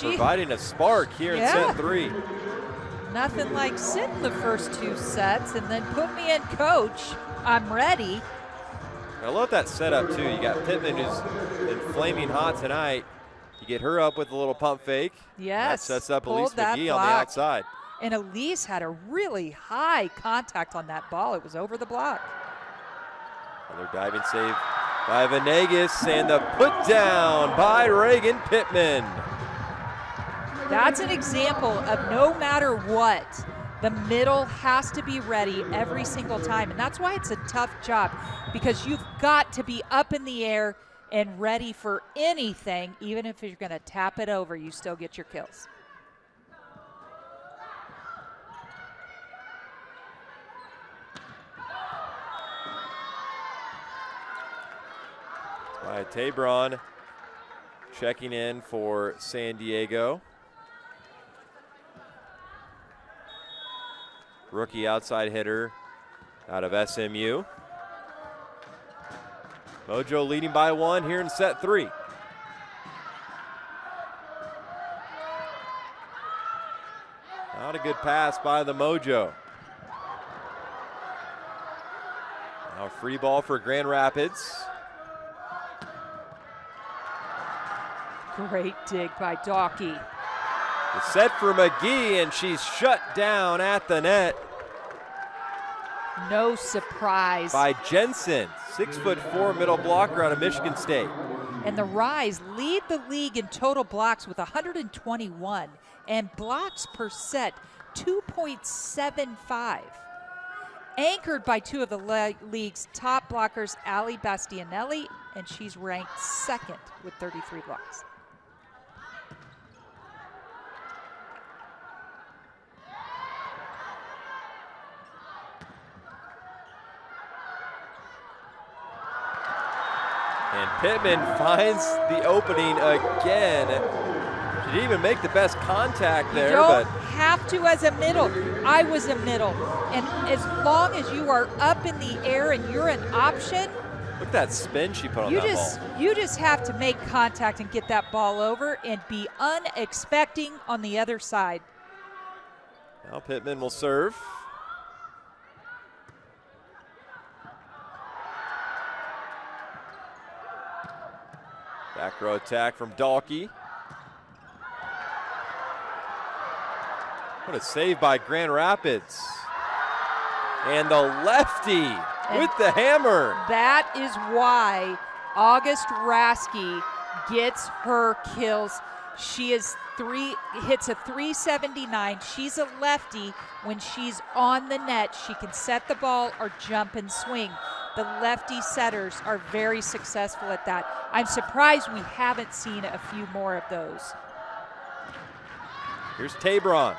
providing a spark here in set 3. Nothing like sitting the first 2 sets and then put me in, coach. I'm ready. I love that setup too. You got Pittman, who's been flaming hot tonight. You get her up with a little pump fake. Yes. That sets up Elise McGee on the outside. And Elise had a really high contact on that ball. It was over the block. Another diving save by Venegas, and the put down by Reagan Pittman. That's an example of no matter what, the middle has to be ready every single time. And that's why it's a tough job, because you've got to be up in the air and ready for anything. Even if you're going to tap it over, you still get your kills. By Tabron checking in for San Diego. Rookie outside hitter out of SMU. Mojo leading by 1 here in set 3. Not a good pass by the Mojo. Now a free ball for Grand Rapids. Great dig by Dawkey. The set for McGee, and she's shut down at the net. No surprise. By Jensen, 6'4" middle blocker out of Michigan State. And the Rise lead the league in total blocks with 121, and blocks per set, 2.75. Anchored by 2 of the league's top blockers, Ali Bastianelli, and she's ranked 2nd with 33 blocks. And Pittman finds the opening again. She didn't even make the best contact there. You don't have to as a middle. I was a middle. And as long as you are up in the air and you're an option. Look at that spin she put on that ball. You just have to make contact and get that ball over and be unexpecting on the other side. Now Pittman will serve. Back row attack from Dalkey. What a save by Grand Rapids. And the lefty with the hammer. That is why August Raske gets her kills. She hits a 379. She's a lefty. When she's on the net, she can set the ball or jump and swing. The lefty setters are very successful at that. I'm surprised we haven't seen a few more of those. Here's Tabron.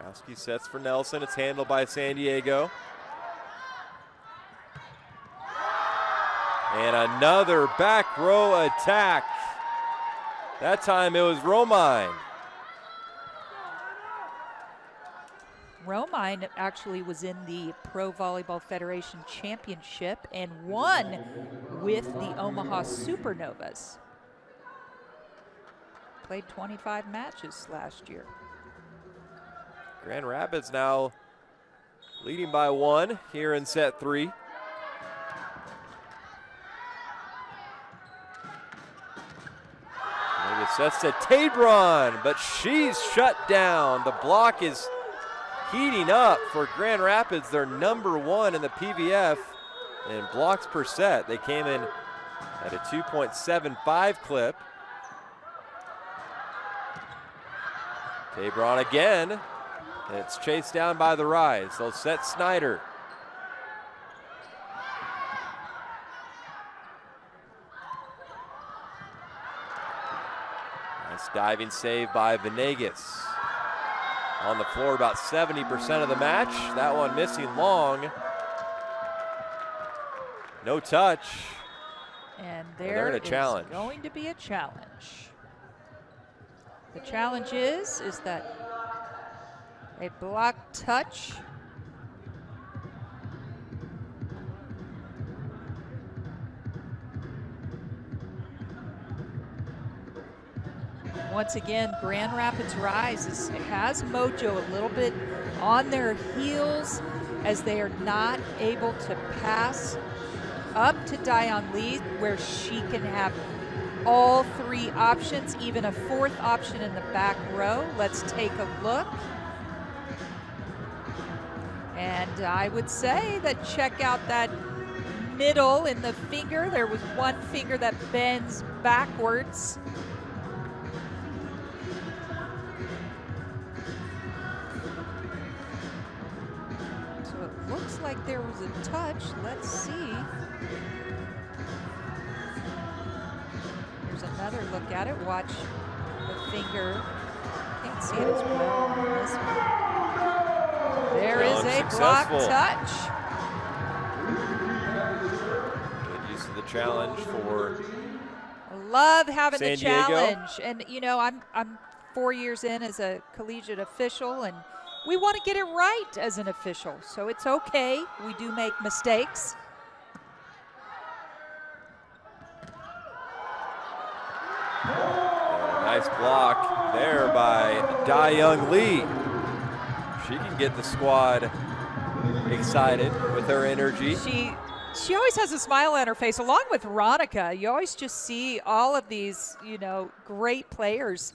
Raske sets for Nelson. It's handled by San Diego. And another back row attack. That time it was Romine. Romine actually was in the Pro Volleyball Federation Championship and won with the Omaha Supernovas. Played 25 matches last year. Grand Rapids now leading by 1 here in set 3. Maybe it sets to Tabron, but she's shut down. The block is heating up for Grand Rapids. They're #1 in the PVF in blocks per set. They came in at a 2.75 clip. Tabron again. It's chased down by the Rise. They'll set Snyder. Nice diving save by Venegas. On the floor about 70% of the match. That one missing long. No touch. And they're in a challenge. Going to be a challenge. The challenge is that a block touch. Once again, Grand Rapids Rise has Mojo a little bit on their heels as they are not able to pass up to Dion Lee, where she can have all three options, even a fourth option in the back row. Let's take a look. And I would say that check out that middle in the finger. There was one finger that bends backwards. So it looks like there was a touch. Let's see. Here's another look at it. Watch the finger. Can't see it as well on this one. There is a block touch. Good use of the challenge for I love having San the Diego. challenge. And you know, I'm 4 years in as a collegiate official, and we want to get it right as an official. So it's okay. We do make mistakes. Nice block there by Dayoung Lee. She can get the squad excited with her energy. She always has a smile on her face, along with Veronica. You always just see all of these, you know, great players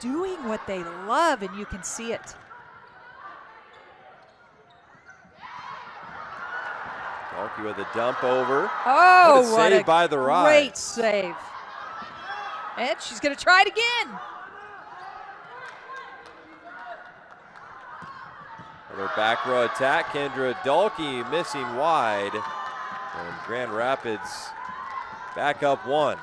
doing what they love, and you can see it. Dalkey with a dump over. Oh, what a save by the Rise. Great save. And she's going to try it again. Another back row attack. Kendra Dalkey missing wide. And Grand Rapids back up one.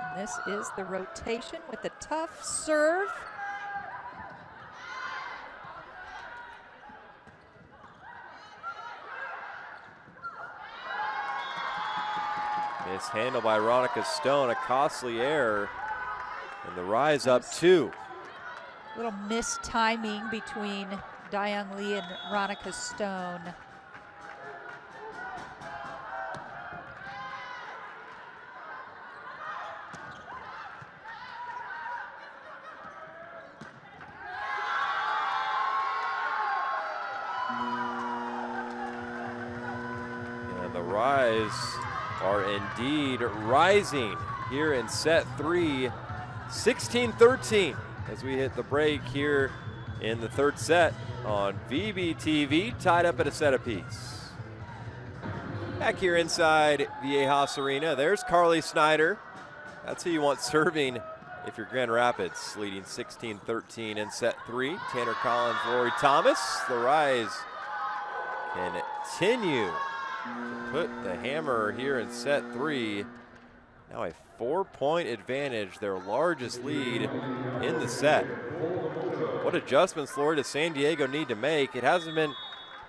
And this is the rotation with the tough serve. Mishandled by Veronica Stone, a costly error, and the Rise up two. Little mistiming between Dion Lee and Veronica Stone. And the Rise are indeed rising here in set three, 16-13 as we hit the break here in the third set on VBTV, tied up at a set apiece. Back here inside Viejas Arena, there's Carly Snyder. That's who you want serving if you're Grand Rapids, leading 16-13 in set three. Tanner Collins, Lori Thomas. The Rise continue to put the hammer here in set three. Now a 4-point advantage, their largest lead in the set. What adjustments, Lori, does San Diego need to make? It hasn't been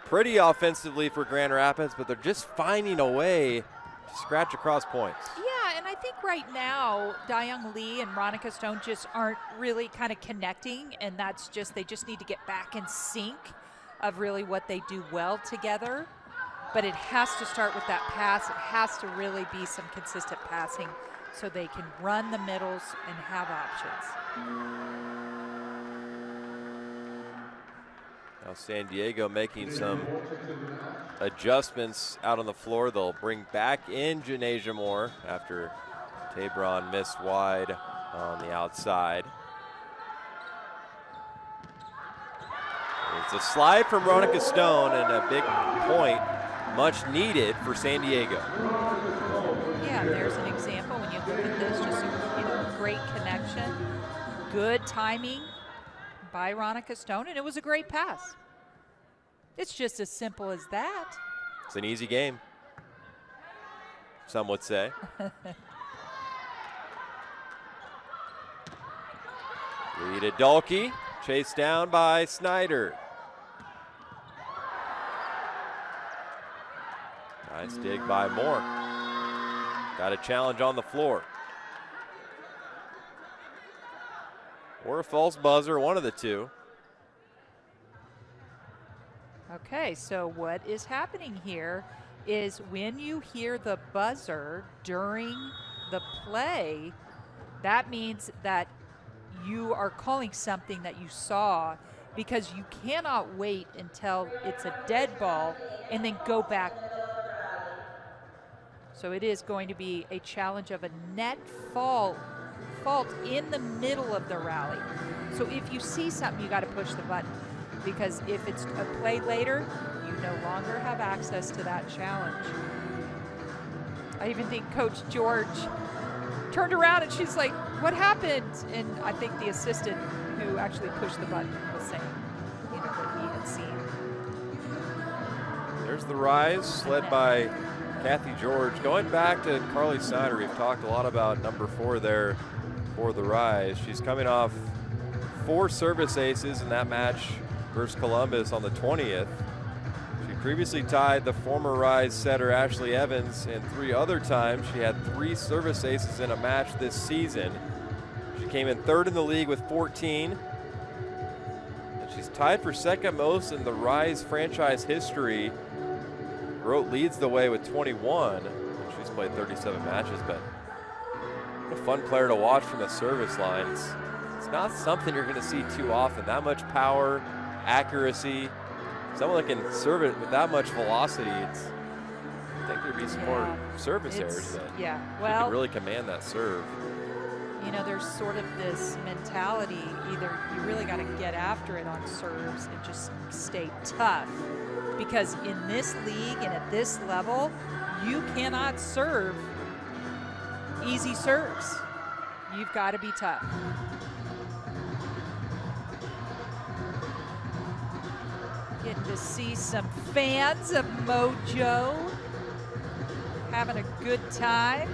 pretty offensively for Grand Rapids, but they're just finding a way to scratch across points. Yeah, and I think right now, Dayoung Lee and Veronica Stone just aren't really kind of connecting, and that's just, they just need to get back in sync of really what they do well together. But it has to start with that pass. It has to really be some consistent passing so they can run the middles and have options. Now San Diego making some adjustments out on the floor. They'll bring back in Janasia Moore after Tabron missed wide on the outside. It's a slide from Veronica Stone and a big point, much needed for San Diego. Yeah, there's an example when you look at this, just a great connection, good timing by Veronica Stone, and it was a great pass. It's just as simple as that. It's an easy game, some would say. Lee to Dulkey, chased down by Snyder. Nice dig by Moore. Got a challenge on the floor. Or a false buzzer, one of the two. Okay, so what is happening here is when you hear the buzzer during the play, that means that you are calling something that you saw, because you cannot wait until it's a dead ball and then go back. So it is going to be a challenge of a net fault in the middle of the rally. So if you see something, you got to push the button, because if it's a play later, you no longer have access to that challenge. I even think Coach George turned around and she's like, what happened? And I think the assistant who actually pushed the button was saying, you know, what he had seen. There's the Rise, led by Kathy George. Going back to Carly Snyder, we've talked a lot about number 4 there for the Rise. She's coming off 4 service aces in that match versus Columbus on the 20th. She previously tied the former Rise setter Ashley Evans, and 3 other times she had 3 service aces in a match this season. She came in 3rd in the league with 14. And she's tied for 2nd most in the Rise franchise history. Grote leads the way with 21. She's played 37 matches, but what a fun player to watch from the service lines. It's not something you're going to see too often. That much power, accuracy. Someone that can serve it with that much velocity. I think there'd be some more service errors that she could really command that serve. You know, there's sort of this mentality, either you really got to get after it on serves and just stay tough, because in this league and at this level, you cannot serve easy serves. You've got to be tough. Getting to see some fans of Mojo having a good time.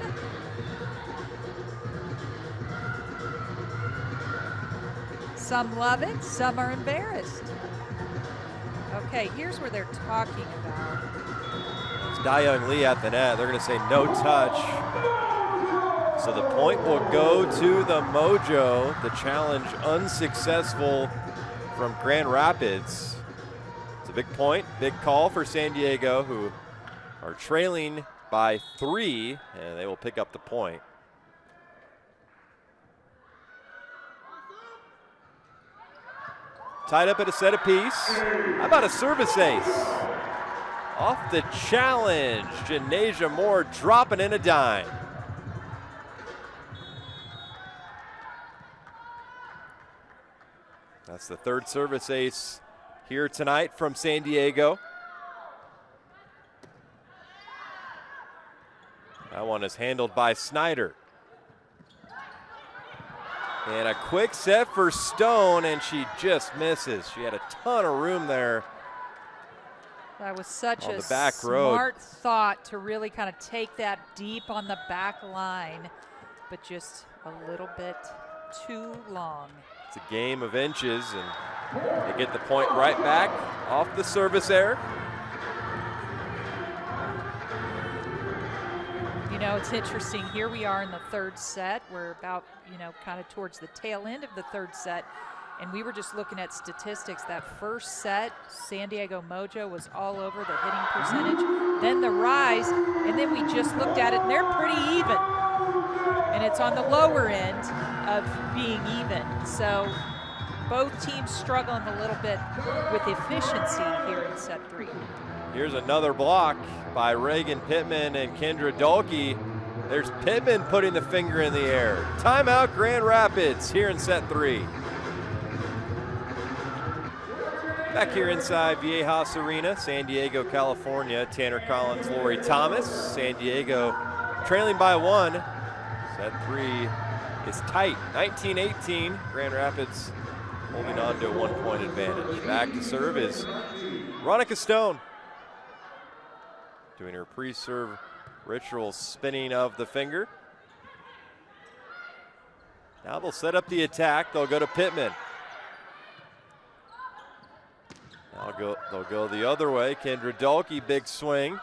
Some love it, some are embarrassed. Okay, here's where they're talking about. It's Dayoung Lee at the net. They're going to say no touch. So the point will go to the Mojo. The challenge unsuccessful from Grand Rapids. It's a big point, big call for San Diego, who are trailing by 3, and they will pick up the point. Tied up at a set apiece. How about a service ace? Off the challenge, Janasia Moore dropping in a dime. That's the 3rd service ace here tonight from San Diego. That one is handled by Snyder. And a quick set for Stone, and she just misses. She had a ton of room there. That was such a back road. Smart thought to really kind of take that deep on the back line, but just a little bit too long. It's a game of inches, and they get the point right back off the service error. You know, it's interesting. Here we are in the 3rd set. We're about, you know, kind of towards the tail end of the 3rd set. And we were just looking at statistics. That first set, San Diego Mojo was all over the hitting percentage. Then the Rise, and then we just looked at it, and they're pretty even. And it's on the lower end of being even. So both teams struggling a little bit with efficiency here in set 3. Here's another block by Reagan Pittman and Kendra Dulkey. There's Pittman putting the finger in the air. Timeout Grand Rapids here in set 3. Back here inside Viejas Arena, San Diego, California. Tanner Collins, Lori Thomas. San Diego trailing by 1. Set 3 is tight, 19-18. Grand Rapids holding on to a 1-point advantage. Back to serve is Ronica Stone. Doing her pre-serve ritual spinning of the finger. Now they'll set up the attack. They'll go to Pittman. They'll go the other way. Kendra Dahlke, big swing.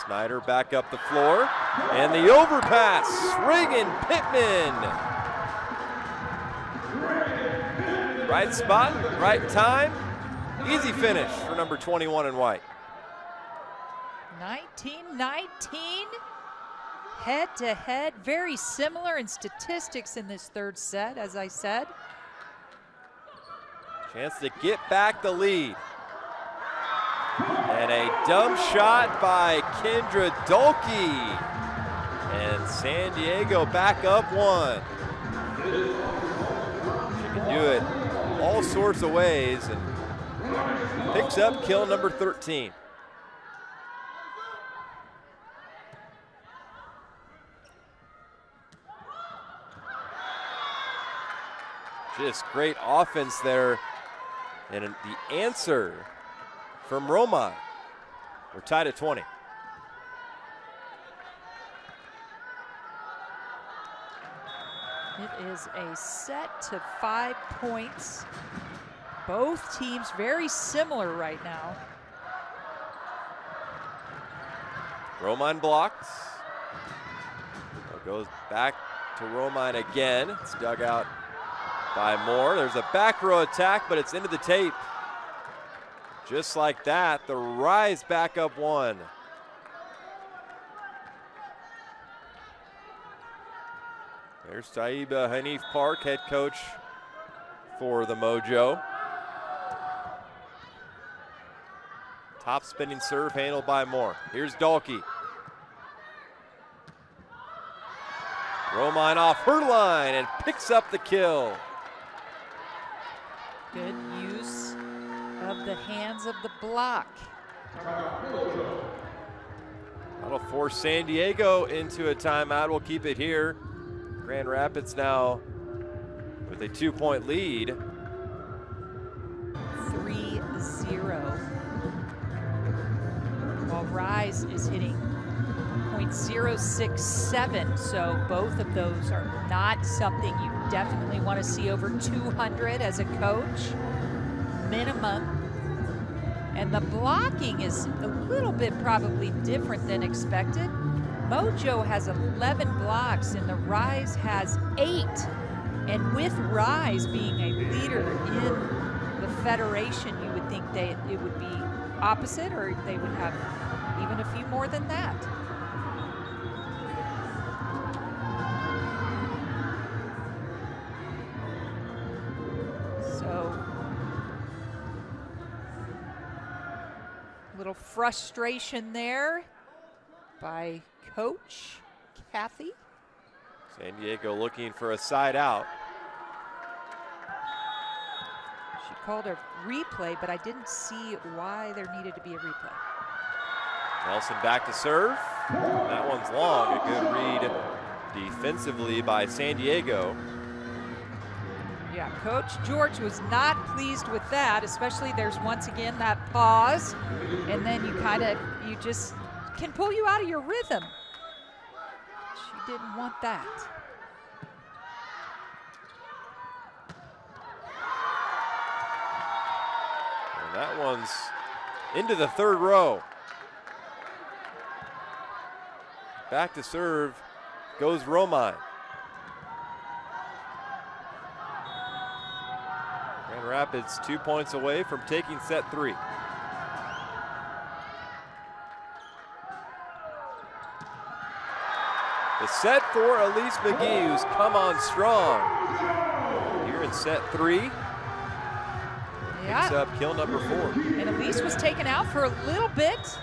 Snyder back up the floor. And the overpass. Reagan Pittman. Right spot, right time. Easy finish for number 21 in white. 19-19. Head-to-head, very similar in statistics in this third set, as I said. Chance to get back the lead. And a dump shot by Kendra Dahlke. And San Diego back up one. She can do it all sorts of ways and picks up kill number 13. Just great offense there. And the answer from Romine. We're tied at 20. It is a set to 5 points. Both teams very similar right now. Romine blocks. Goes back to Romine again. It's dug out by Moore. There's a back row attack, but it's into the tape. Just like that, the Rise back up one. There's Taiba Hanif Park, head coach for the Mojo. Top spinning serve handled by Moore. Here's Dahlke. Romine off her line and picks up the kill. Good use of the hands of the block. That'll force San Diego into a timeout. We'll keep it here. Grand Rapids now with a 2-point lead. 3-0. While Rise is hitting .067, so both of those are not something you definitely want to see over 200 as a coach, minimum. And the blocking is a little bit probably different than expected. Mojo has 11 blocks and the Rise has 8. And with Rise being a leader in the Federation, you would think it would be opposite, or they would have even a few more than that. Little frustration there by Coach Kathy. San Diego looking for a side out. She called a replay, but I didn't see why there needed to be a replay. Nelson back to serve. That one's long. A good read defensively by San Diego. Yeah, Coach George was not pleased with that, especially there's once again that pause, and then you just can pull you out of your rhythm. She didn't want that. And that one's into the third row. Back to serve goes Romine. Grand Rapids 2 points away from taking set 3. The set for Elise McGee, who's come on strong here in set 3. Yeah. Picks up kill number 4. And Elise was taken out for a little bit.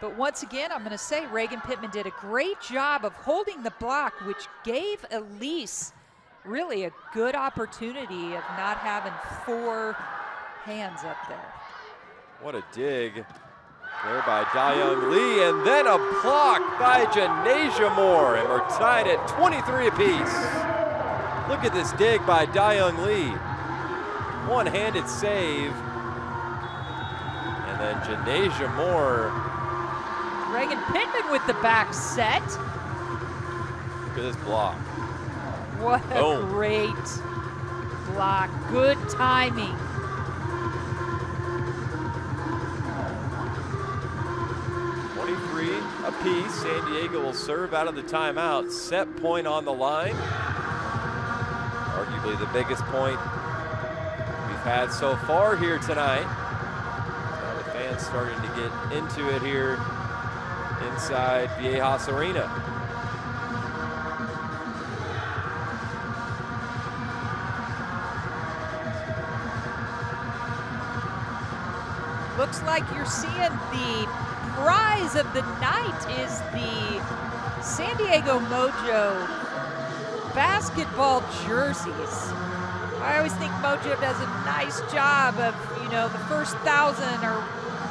But once again, I'm going to say Reagan Pittman did a great job of holding the block, which gave Elise really a good opportunity of not having 4 hands up there. What a dig there by Da-Young Lee, and then a block by Janasia Moore, and we're tied at 23 apiece. Look at this dig by Da-Young Lee. One-handed save. And then Janasia Moore. Reagan Pittman with the back set. Look at this block. What a great block. Good timing. Apiece. San Diego will serve out of the timeout. Set point on the line. Arguably the biggest point we've had so far here tonight. Now the fans starting to get into it here inside Viejas Arena. Looks like you're seeing the prize of the night is the San Diego Mojo basketball jerseys. I always think Mojo does a nice job of, you know, the first 1,000 or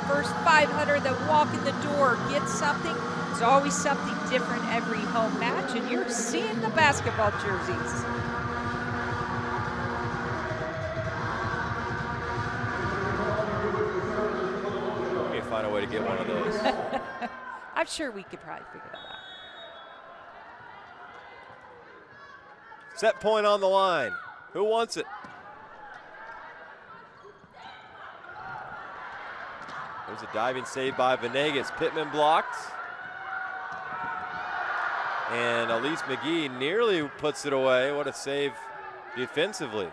first 500 that walk in the door get something. There's always something different every home match, and you're seeing the basketball jerseys. Find a way to get one of those. I'm sure we could probably figure that out. Set point on the line. Who wants it? There's a diving save by Venegas. Pittman blocked. And Elise McGee nearly puts it away. What a save defensively.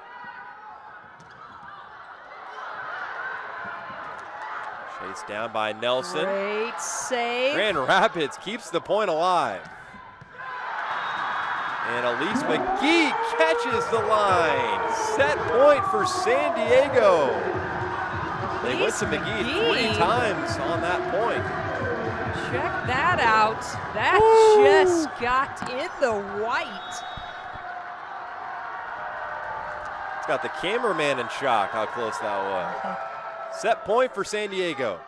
Chased down by Nelson. Great save. Grand Rapids keeps the point alive. And Elise McGee catches the line. Set point for San Diego. They went to McGee 3 times on that point. Check that out. That just got in the white. It's got the cameraman in shock how close that was. Set point for San Diego.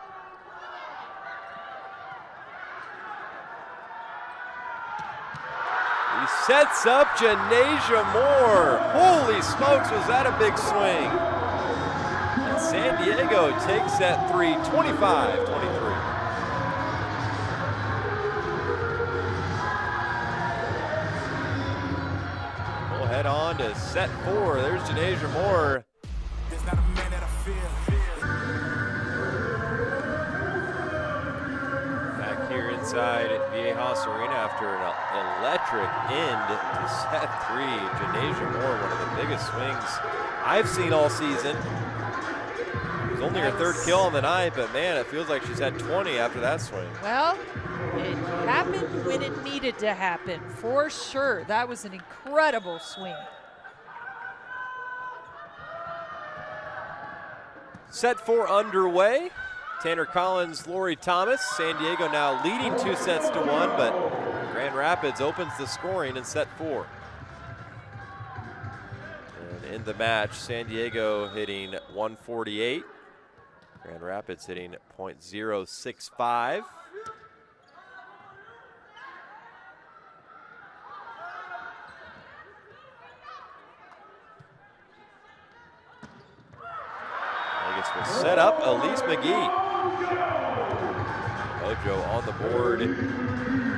He sets up Janasia Moore. Holy smokes, was that a big swing. And San Diego takes that 3, 25-23. We'll head on to set 4. There's Janasia Moore. Back here inside Viejas Arena after an electric end to set 3. Janasia Moore, one of the biggest swings I've seen all season. It was only her 3rd kill on the night, but man, it feels like she's had 20 after that swing. Well, it happened when it needed to happen, for sure. That was an incredible swing. Set 4 underway. Tanner Collins, Lori Thomas. San Diego now leading 2 sets to 1, but Grand Rapids opens the scoring in set 4. And in the match, San Diego hitting 148. Grand Rapids hitting .065. Vegas will set up Elise McGee. Mojo on the board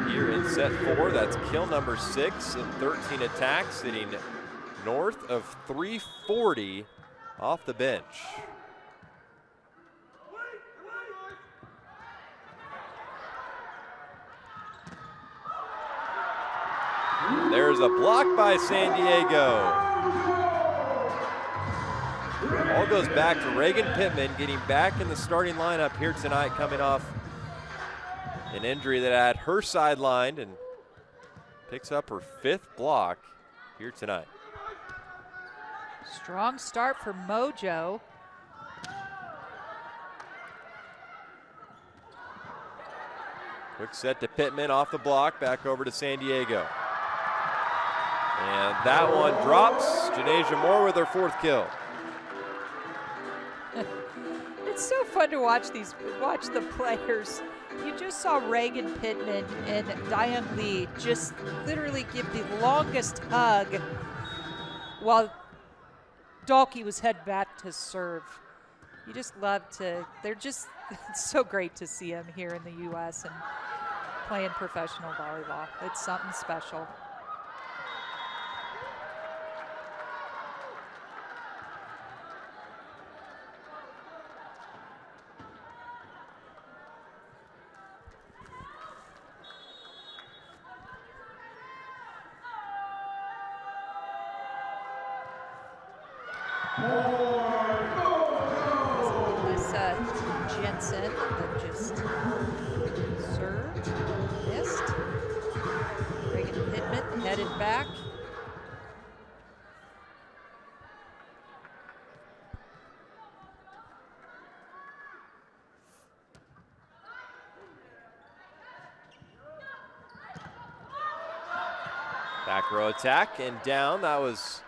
here in set 4. That's kill number 6 in 13 attacks, hitting north of 340 off the bench. There's a block by San Diego. All goes back to Reagan Pittman getting back in the starting lineup here tonight, coming off an injury that had her sidelined, and picks up her 5th block here tonight. Strong start for Mojo. Quick set to Pittman off the block, back over to San Diego. And that one drops. Janasia Moore with her 4th kill. It's so fun to watch the players. You just saw Reagan Pittman and Diane Lee just literally give the longest hug while Dalkey was head back to serve. You just love to, it's so great to see them here in the U.S. and playing professional volleyball. It's something special. Jensen that just served, missed. Reagan Pittman headed back. Back row attack and down. That was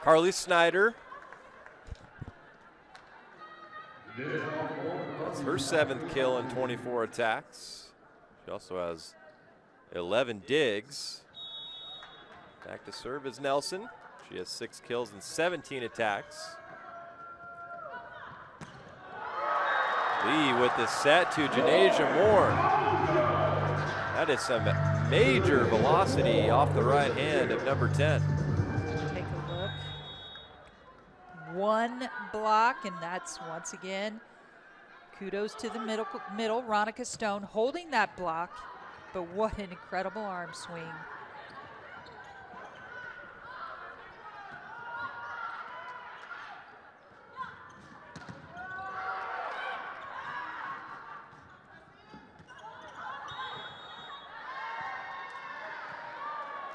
Carly Snyder. That's her 7th kill in 24 attacks. She also has 11 digs. Back to serve is Nelson. She has 6 kills and 17 attacks. Lee with the set to Janasia Moore. That is some major velocity off the right hand of number 10. Take a look. One block, and that's once again kudos to the middle Ronica Stone holding that block, but what an incredible arm swing.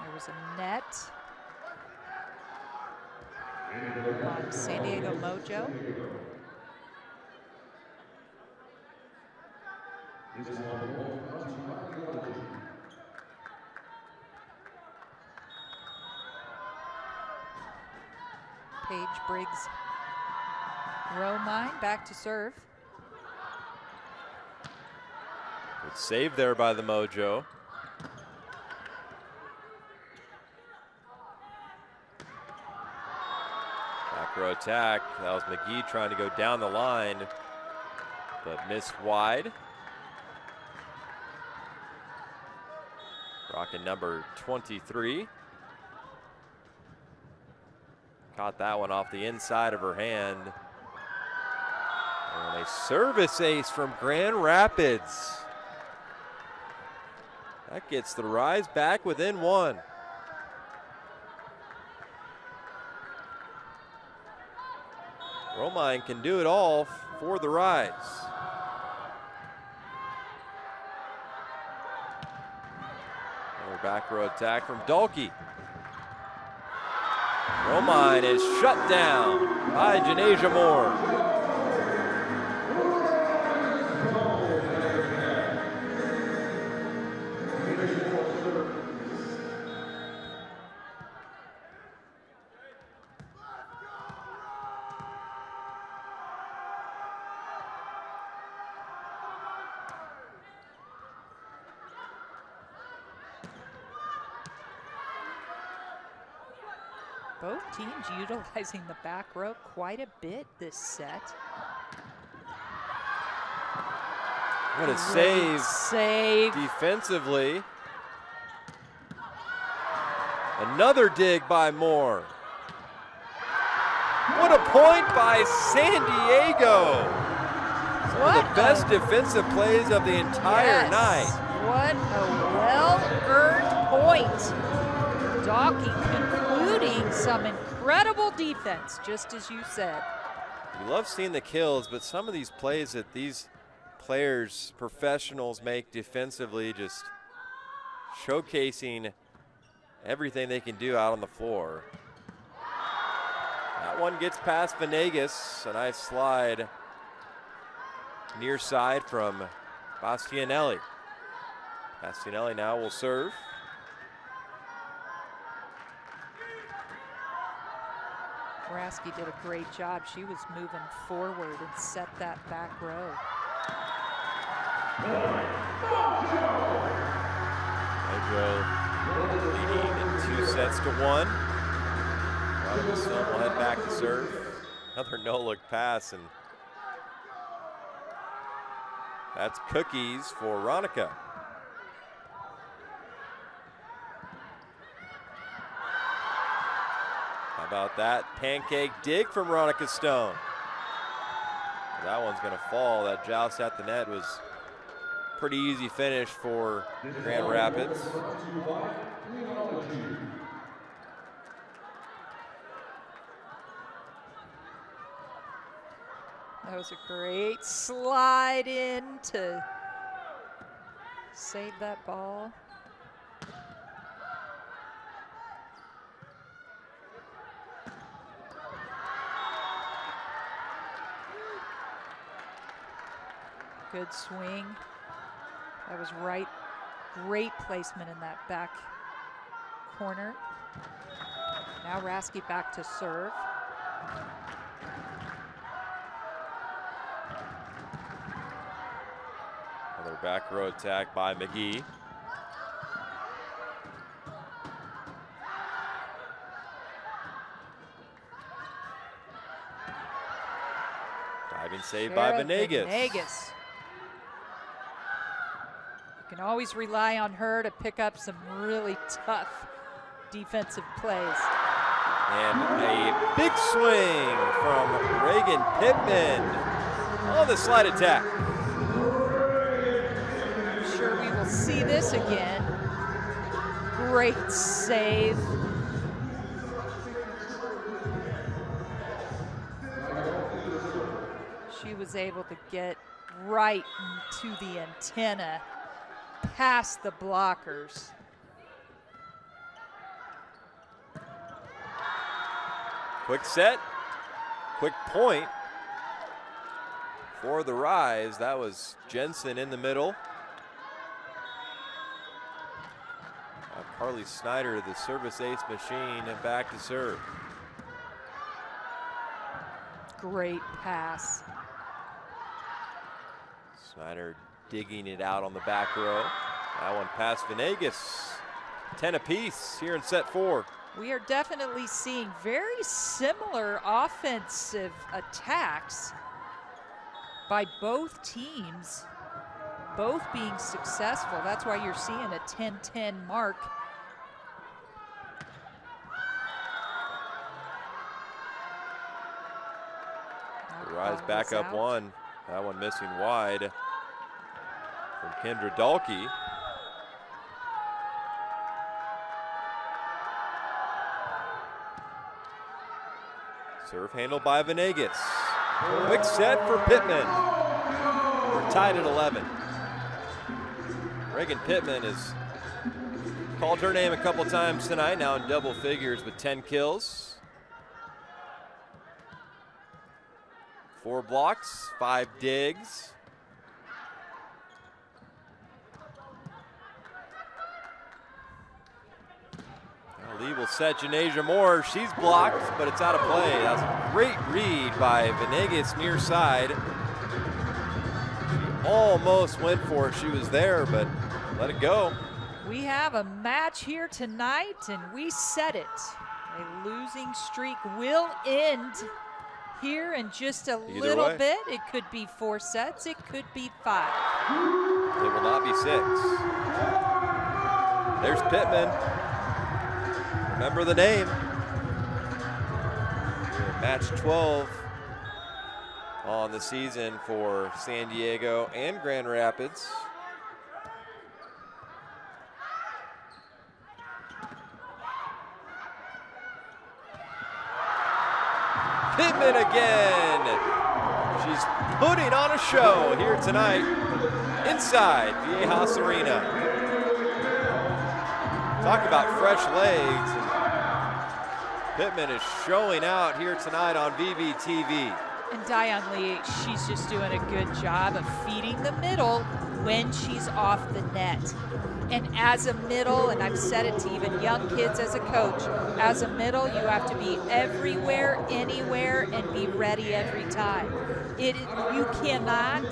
There was a net on San Diego Mojo. Paige Briggs Romine back to serve. Good save there by the Mojo. Back row attack. That was McGee trying to go down the line, but missed wide. Rocking number 23. Caught that one off the inside of her hand. And a service ace from Grand Rapids. That gets the Rise back within 1. Romine can do it all for the Rise. Another back row attack from Dalkey. Romine is shut down by Janasia Moore. Both teams utilizing the back row quite a bit this set. What a save defensively. Another dig by Moore. What a point by San Diego. One of the best defensive plays of the entire night. What a well-earned point. Dalkey concluding some incredible defense, just as you said. You love seeing the kills, but some of these plays that these players, professionals, make defensively, just showcasing everything they can do out on the floor. That one gets past Venegas. A nice slide near side from Bastianelli. Bastianelli now will serve. Raski did a great job. She was moving forward and set that back row. Mojo leading in 2 sets to 1. Ronica Stone will head back to serve. Another no-look pass, and that's cookies for Ronica. How about that pancake dig from Ronica Stone? That one's gonna fall. That joust at the net was pretty easy finish for Grand Rapids. That was a great slide in to save that ball. Good swing. That was right. Great placement in that back corner. Now Raske back to serve. Another back row attack by McGee. Diving save by Venegas. You can always rely on her to pick up some really tough defensive plays. And a big swing from Reagan Pittman on the slide attack. I'm sure we will see this again. Great save. She was able to get right to the antenna, past the blockers. Quick set, quick point for the Rise. That was Jensen in the middle. Carly Snyder, the service ace machine, back to serve. Great pass. Snyder digging it out on the back row. That one past Venegas. 10 apiece here in set 4. We are definitely seeing very similar offensive attacks by both teams, both being successful. That's why you're seeing a 10-10 mark. The Rise back up one. That one missing wide from Kendra Dahlke. Serve handled by Venegas. Quick set for Pittman. We're tied at 11. Reagan Pittman has called her name a couple times tonight, now in double figures with 10 kills. 4 blocks, 5 digs. Now Lee will set Janasia Moore. She's blocked, but it's out of play. That's a great read by Venegas near side. She almost went for it. She was there, but let it go. We have a match here tonight, and we set it. A losing streak will end here in just a little bit. It could be 4 sets, it could be 5. It will not be 6. There's Pittman. Remember the name. Match 12 on the season for San Diego and Grand Rapids. Pittman again. She's putting on a show here tonight inside Viejas Arena. Talk about fresh legs. Pittman is showing out here tonight on VBTV. And Dion Lee, she's just doing a good job of feeding the middle when she's off the net. And as a middle, and I've said it to even young kids as a coach, as a middle, you have to be everywhere, anywhere, and be ready every time. You cannot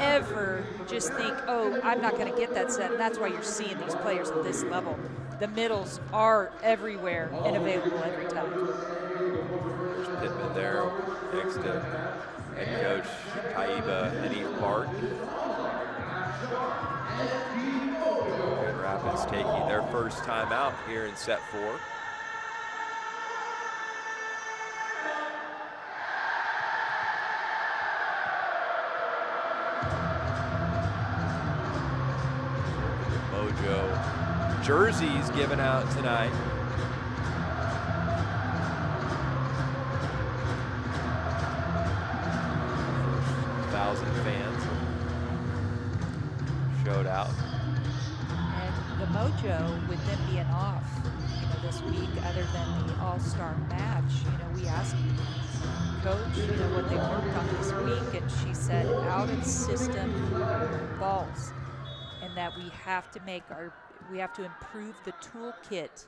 ever just think, oh, I'm not going to get that set. And that's why you're seeing these players at this level. The middles are everywhere and available every time. There's Pittman there next to head coach Taiba Enif Park. Grand Rapids taking their first time out here in set 4. Mojo jerseys given out tonight. Mojo, with them being off, this week, other than the All-Star match, we asked Coach, what they worked on this week, and she said out of system balls, and that we have to improve the toolkit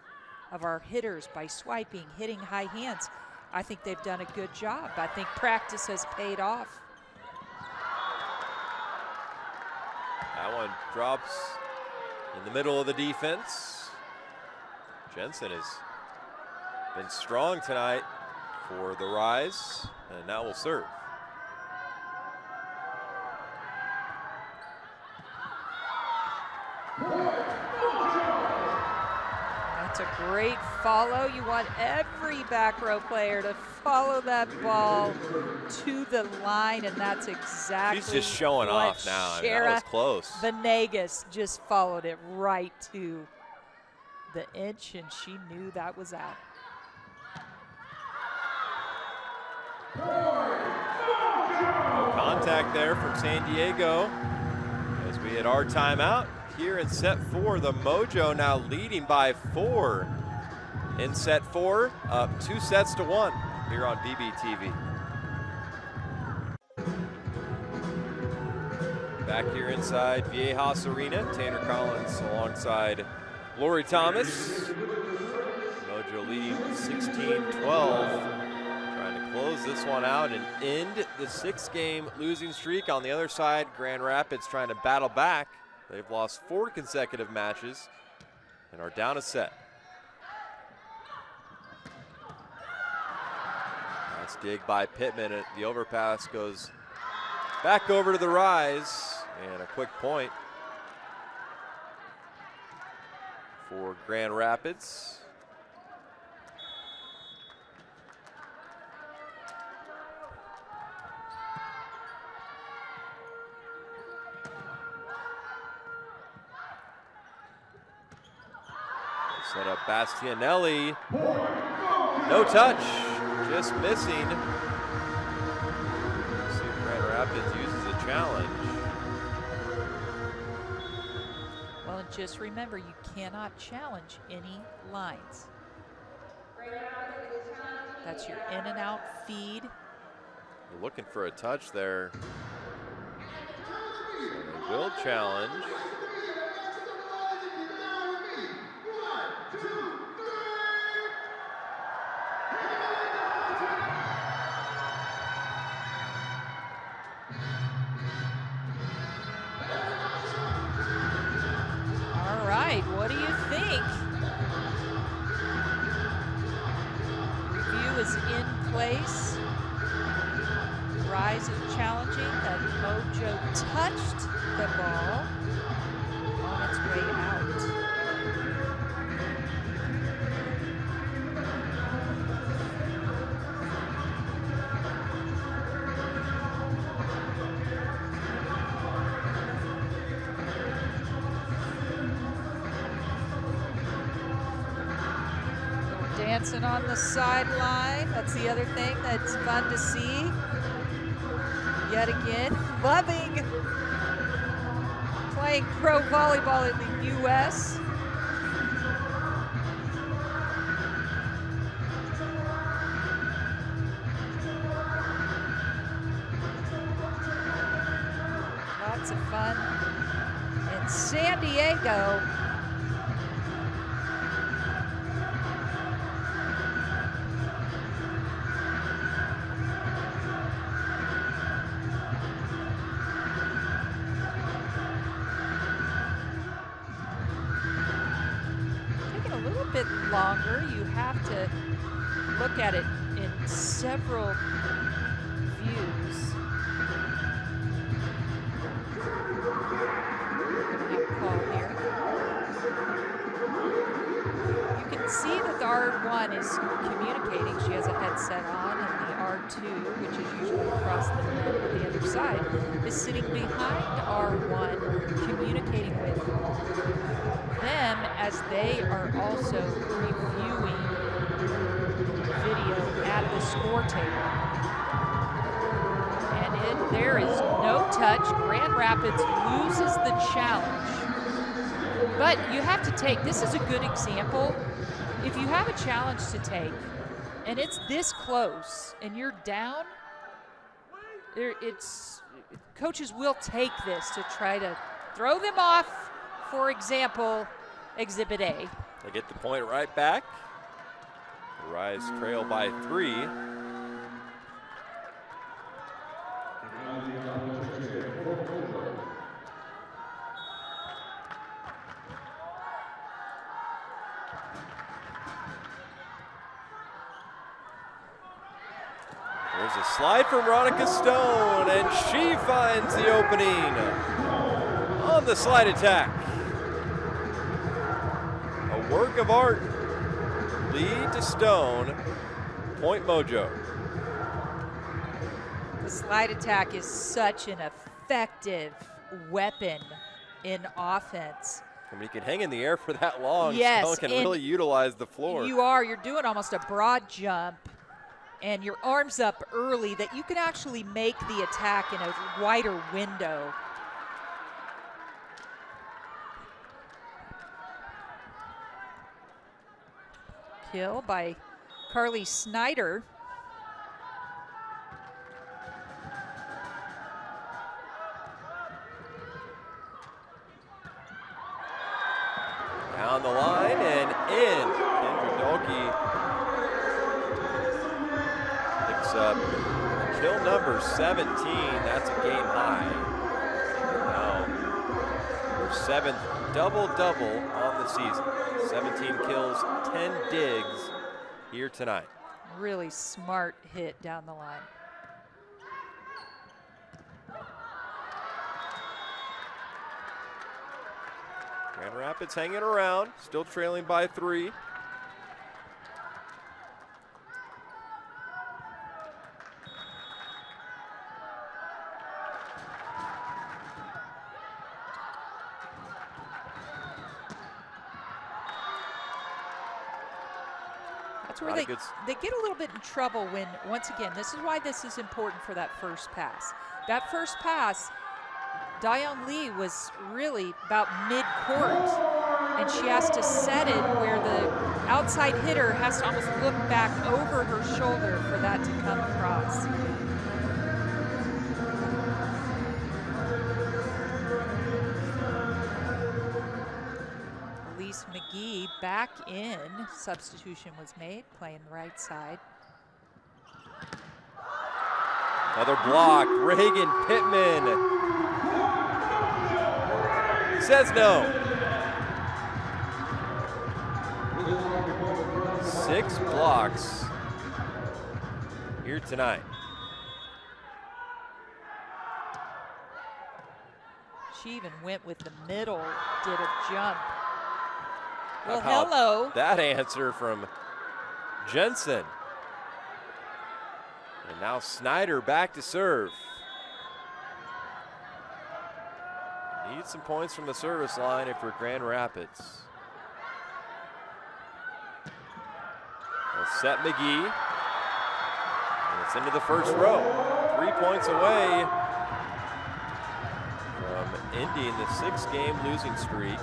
of our hitters by swiping, hitting high hands. I think they've done a good job. I think practice has paid off. That one drops in the middle of the defense. Jensen has been strong tonight for the Rise, and now will serve. That's a great follow. You want every back row player to follow that ball to the line, and that's exactly. She's just showing off now. I mean, that was close. Venegas just followed it right to the inch, and she knew that was out. No contact there from San Diego as we had our timeout. Here in set 4, the Mojo now leading by 4 in set 4, up 2-1 here on BBTV. Back here inside Viejas Arena, Tanner Collins alongside Lori Thomas. Mojo leading 16-12. Close this one out and end the 6-game losing streak. On the other side, Grand Rapids trying to battle back. They've lost 4 consecutive matches and are down a set. Nice dig by Pittman. The overpass goes back over to the Rise, and a quick point for Grand Rapids. Set up Bastianelli. No touch, just missing. Let's see if Grand Rapids uses a challenge. Well, and just remember, you cannot challenge any lines. That's your in and out feed. They're looking for a touch there. So they will challenge. What do you think? Review is in place. Rise is challenging that Mojo touched the ball on its way out. Dancing on the sideline. That's the other thing that's fun to see. Yet again, loving playing pro volleyball in the U.S. Lots of fun in San Diego. Longer. You have to look at it in several views. Call here. You can see that the R1 is communicating. She has a headset on, and the R2, which is usually across the net on the other side, is sitting behind R1, communicating with them as they are also reviewing video at the score table. And there is no touch. Grand Rapids loses the challenge. But you have to take, this is a good example. If you have a challenge to take and it's this close and you're down, coaches will take this to try to throw them off, for example, Exhibit A. They get the point right back. The Rise trail by 3. There's a slide from Veronica Stone, and she finds the opening on the slide attack. A work of art. Lead to Stone, point Mojo. The slide attack is such an effective weapon in offense. I mean, you can hang in the air for that long. Yes, Stone can really utilize the floor. You're doing almost a broad jump and your arms up early that you can actually make the attack in a wider window. Kill by Carly Snyder. Down the line and in. Kendra Dolke picks up kill number 17. That's a game high. Now, her 7th double-double on the season. 17 kills, 10 digs here tonight. Really smart hit down the line. Grand Rapids hanging around, still trailing by 3. That's where they get a little bit in trouble when, once again, this is why this is important for that first pass. That first pass, Dion Lee was really about mid-court, and she has to set it where the outside hitter has to almost look back over her shoulder for that to come across. Elise McGee back in. Substitution was made, playing the right side. Another block, Reagan Pittman says no. 6 blocks here tonight. She even went with the middle, did a jump. Well, How about hello. that answer from Jensen. And now Snyder back to serve. Need some points from the service line if you're Grand Rapids. They'll set McGee. And it's into the first row. 3 points away from ending the 6-game losing streak.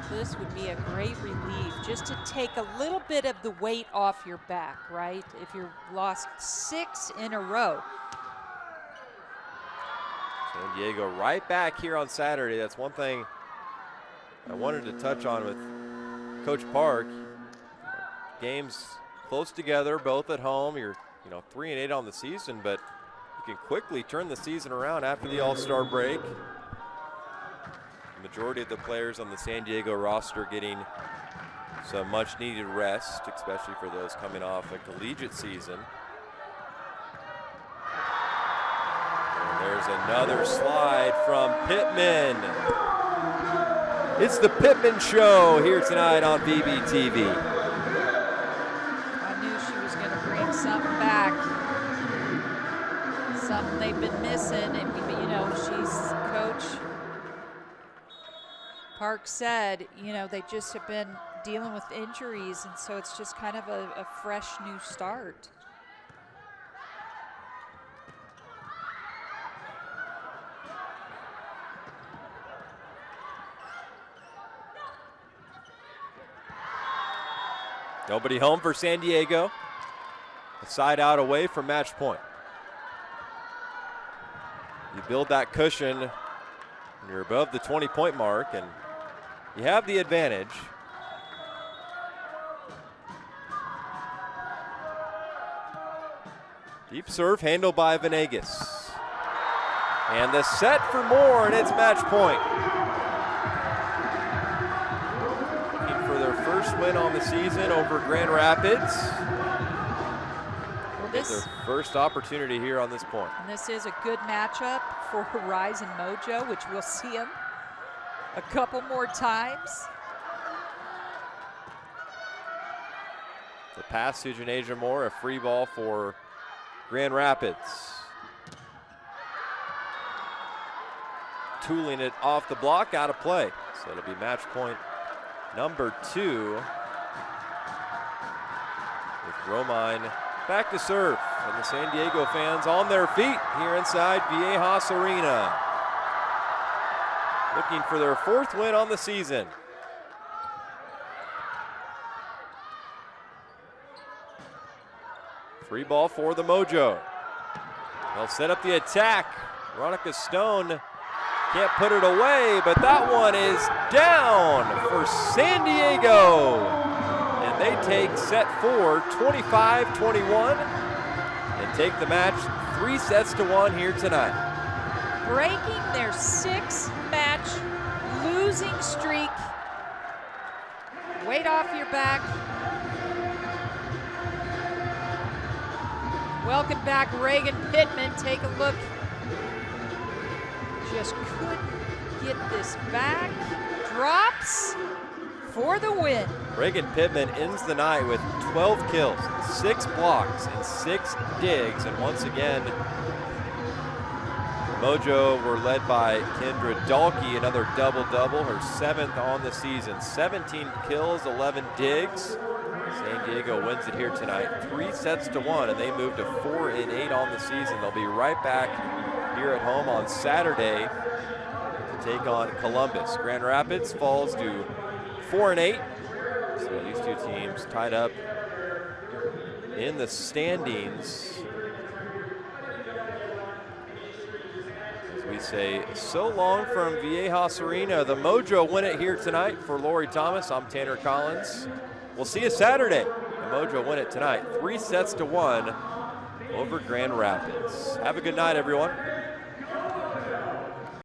This would be a great relief just to take a little bit of the weight off your back, right? If you've lost 6 in a row. San Diego right back here on Saturday. That's one thing I wanted to touch on with Coach Park. Games close together, both at home. You're 3-8 on the season, but you can quickly turn the season around after the All-Star break. The majority of the players on the San Diego roster getting some much-needed rest, especially for those coming off a collegiate season. There's another slide from Pittman. It's the Pittman Show here tonight on BBTV. I knew she was going to bring something back. Something they've been missing. And, she's Coach Park said, they just have been dealing with injuries, and so it's just kind of a fresh new start. Nobody home for San Diego. A side out away from match point. You build that cushion when you're above the 20-point mark, and you have the advantage. Deep serve handled by Venegas. And the set for more, and it's match point. Looking for their first win on the season over Grand Rapids. Their first opportunity here on this point. And this is a good matchup for Rise and Mojo, which we'll see them a couple more times. The pass to Janasia Moore, a free ball for Grand Rapids. Tooling it off the block, out of play. So it'll be match point number 2 with Romine back to serve, and the San Diego fans on their feet here inside Viejas Arena. Looking for their 4th win on the season. Free ball for the Mojo. They'll set up the attack. Veronica Stone can't put it away, but that one is down for San Diego. They take set 4, 25-21, and take the match 3-1 here tonight. Breaking their 6-match losing streak. Weight off your back. Welcome back, Reagan Pittman. Take a look. Just couldn't get this back. Drops for the win. Reagan Pittman ends the night with 12 kills, 6 blocks, and 6 digs. And once again, Mojo were led by Kendra Dalkey, another double-double, her 7th on the season. 17 kills, 11 digs. San Diego wins it here tonight, 3-1, and they move to 4-8 on the season. They'll be right back here at home on Saturday to take on Columbus. Grand Rapids falls to 4-8. So these two teams tied up in the standings. As we say so long from Viejas Arena, the Mojo win it here tonight. For Lori Thomas, I'm Tanner Collins. We'll see you Saturday. The Mojo win it tonight, 3-1 over Grand Rapids. Have a good night, everyone.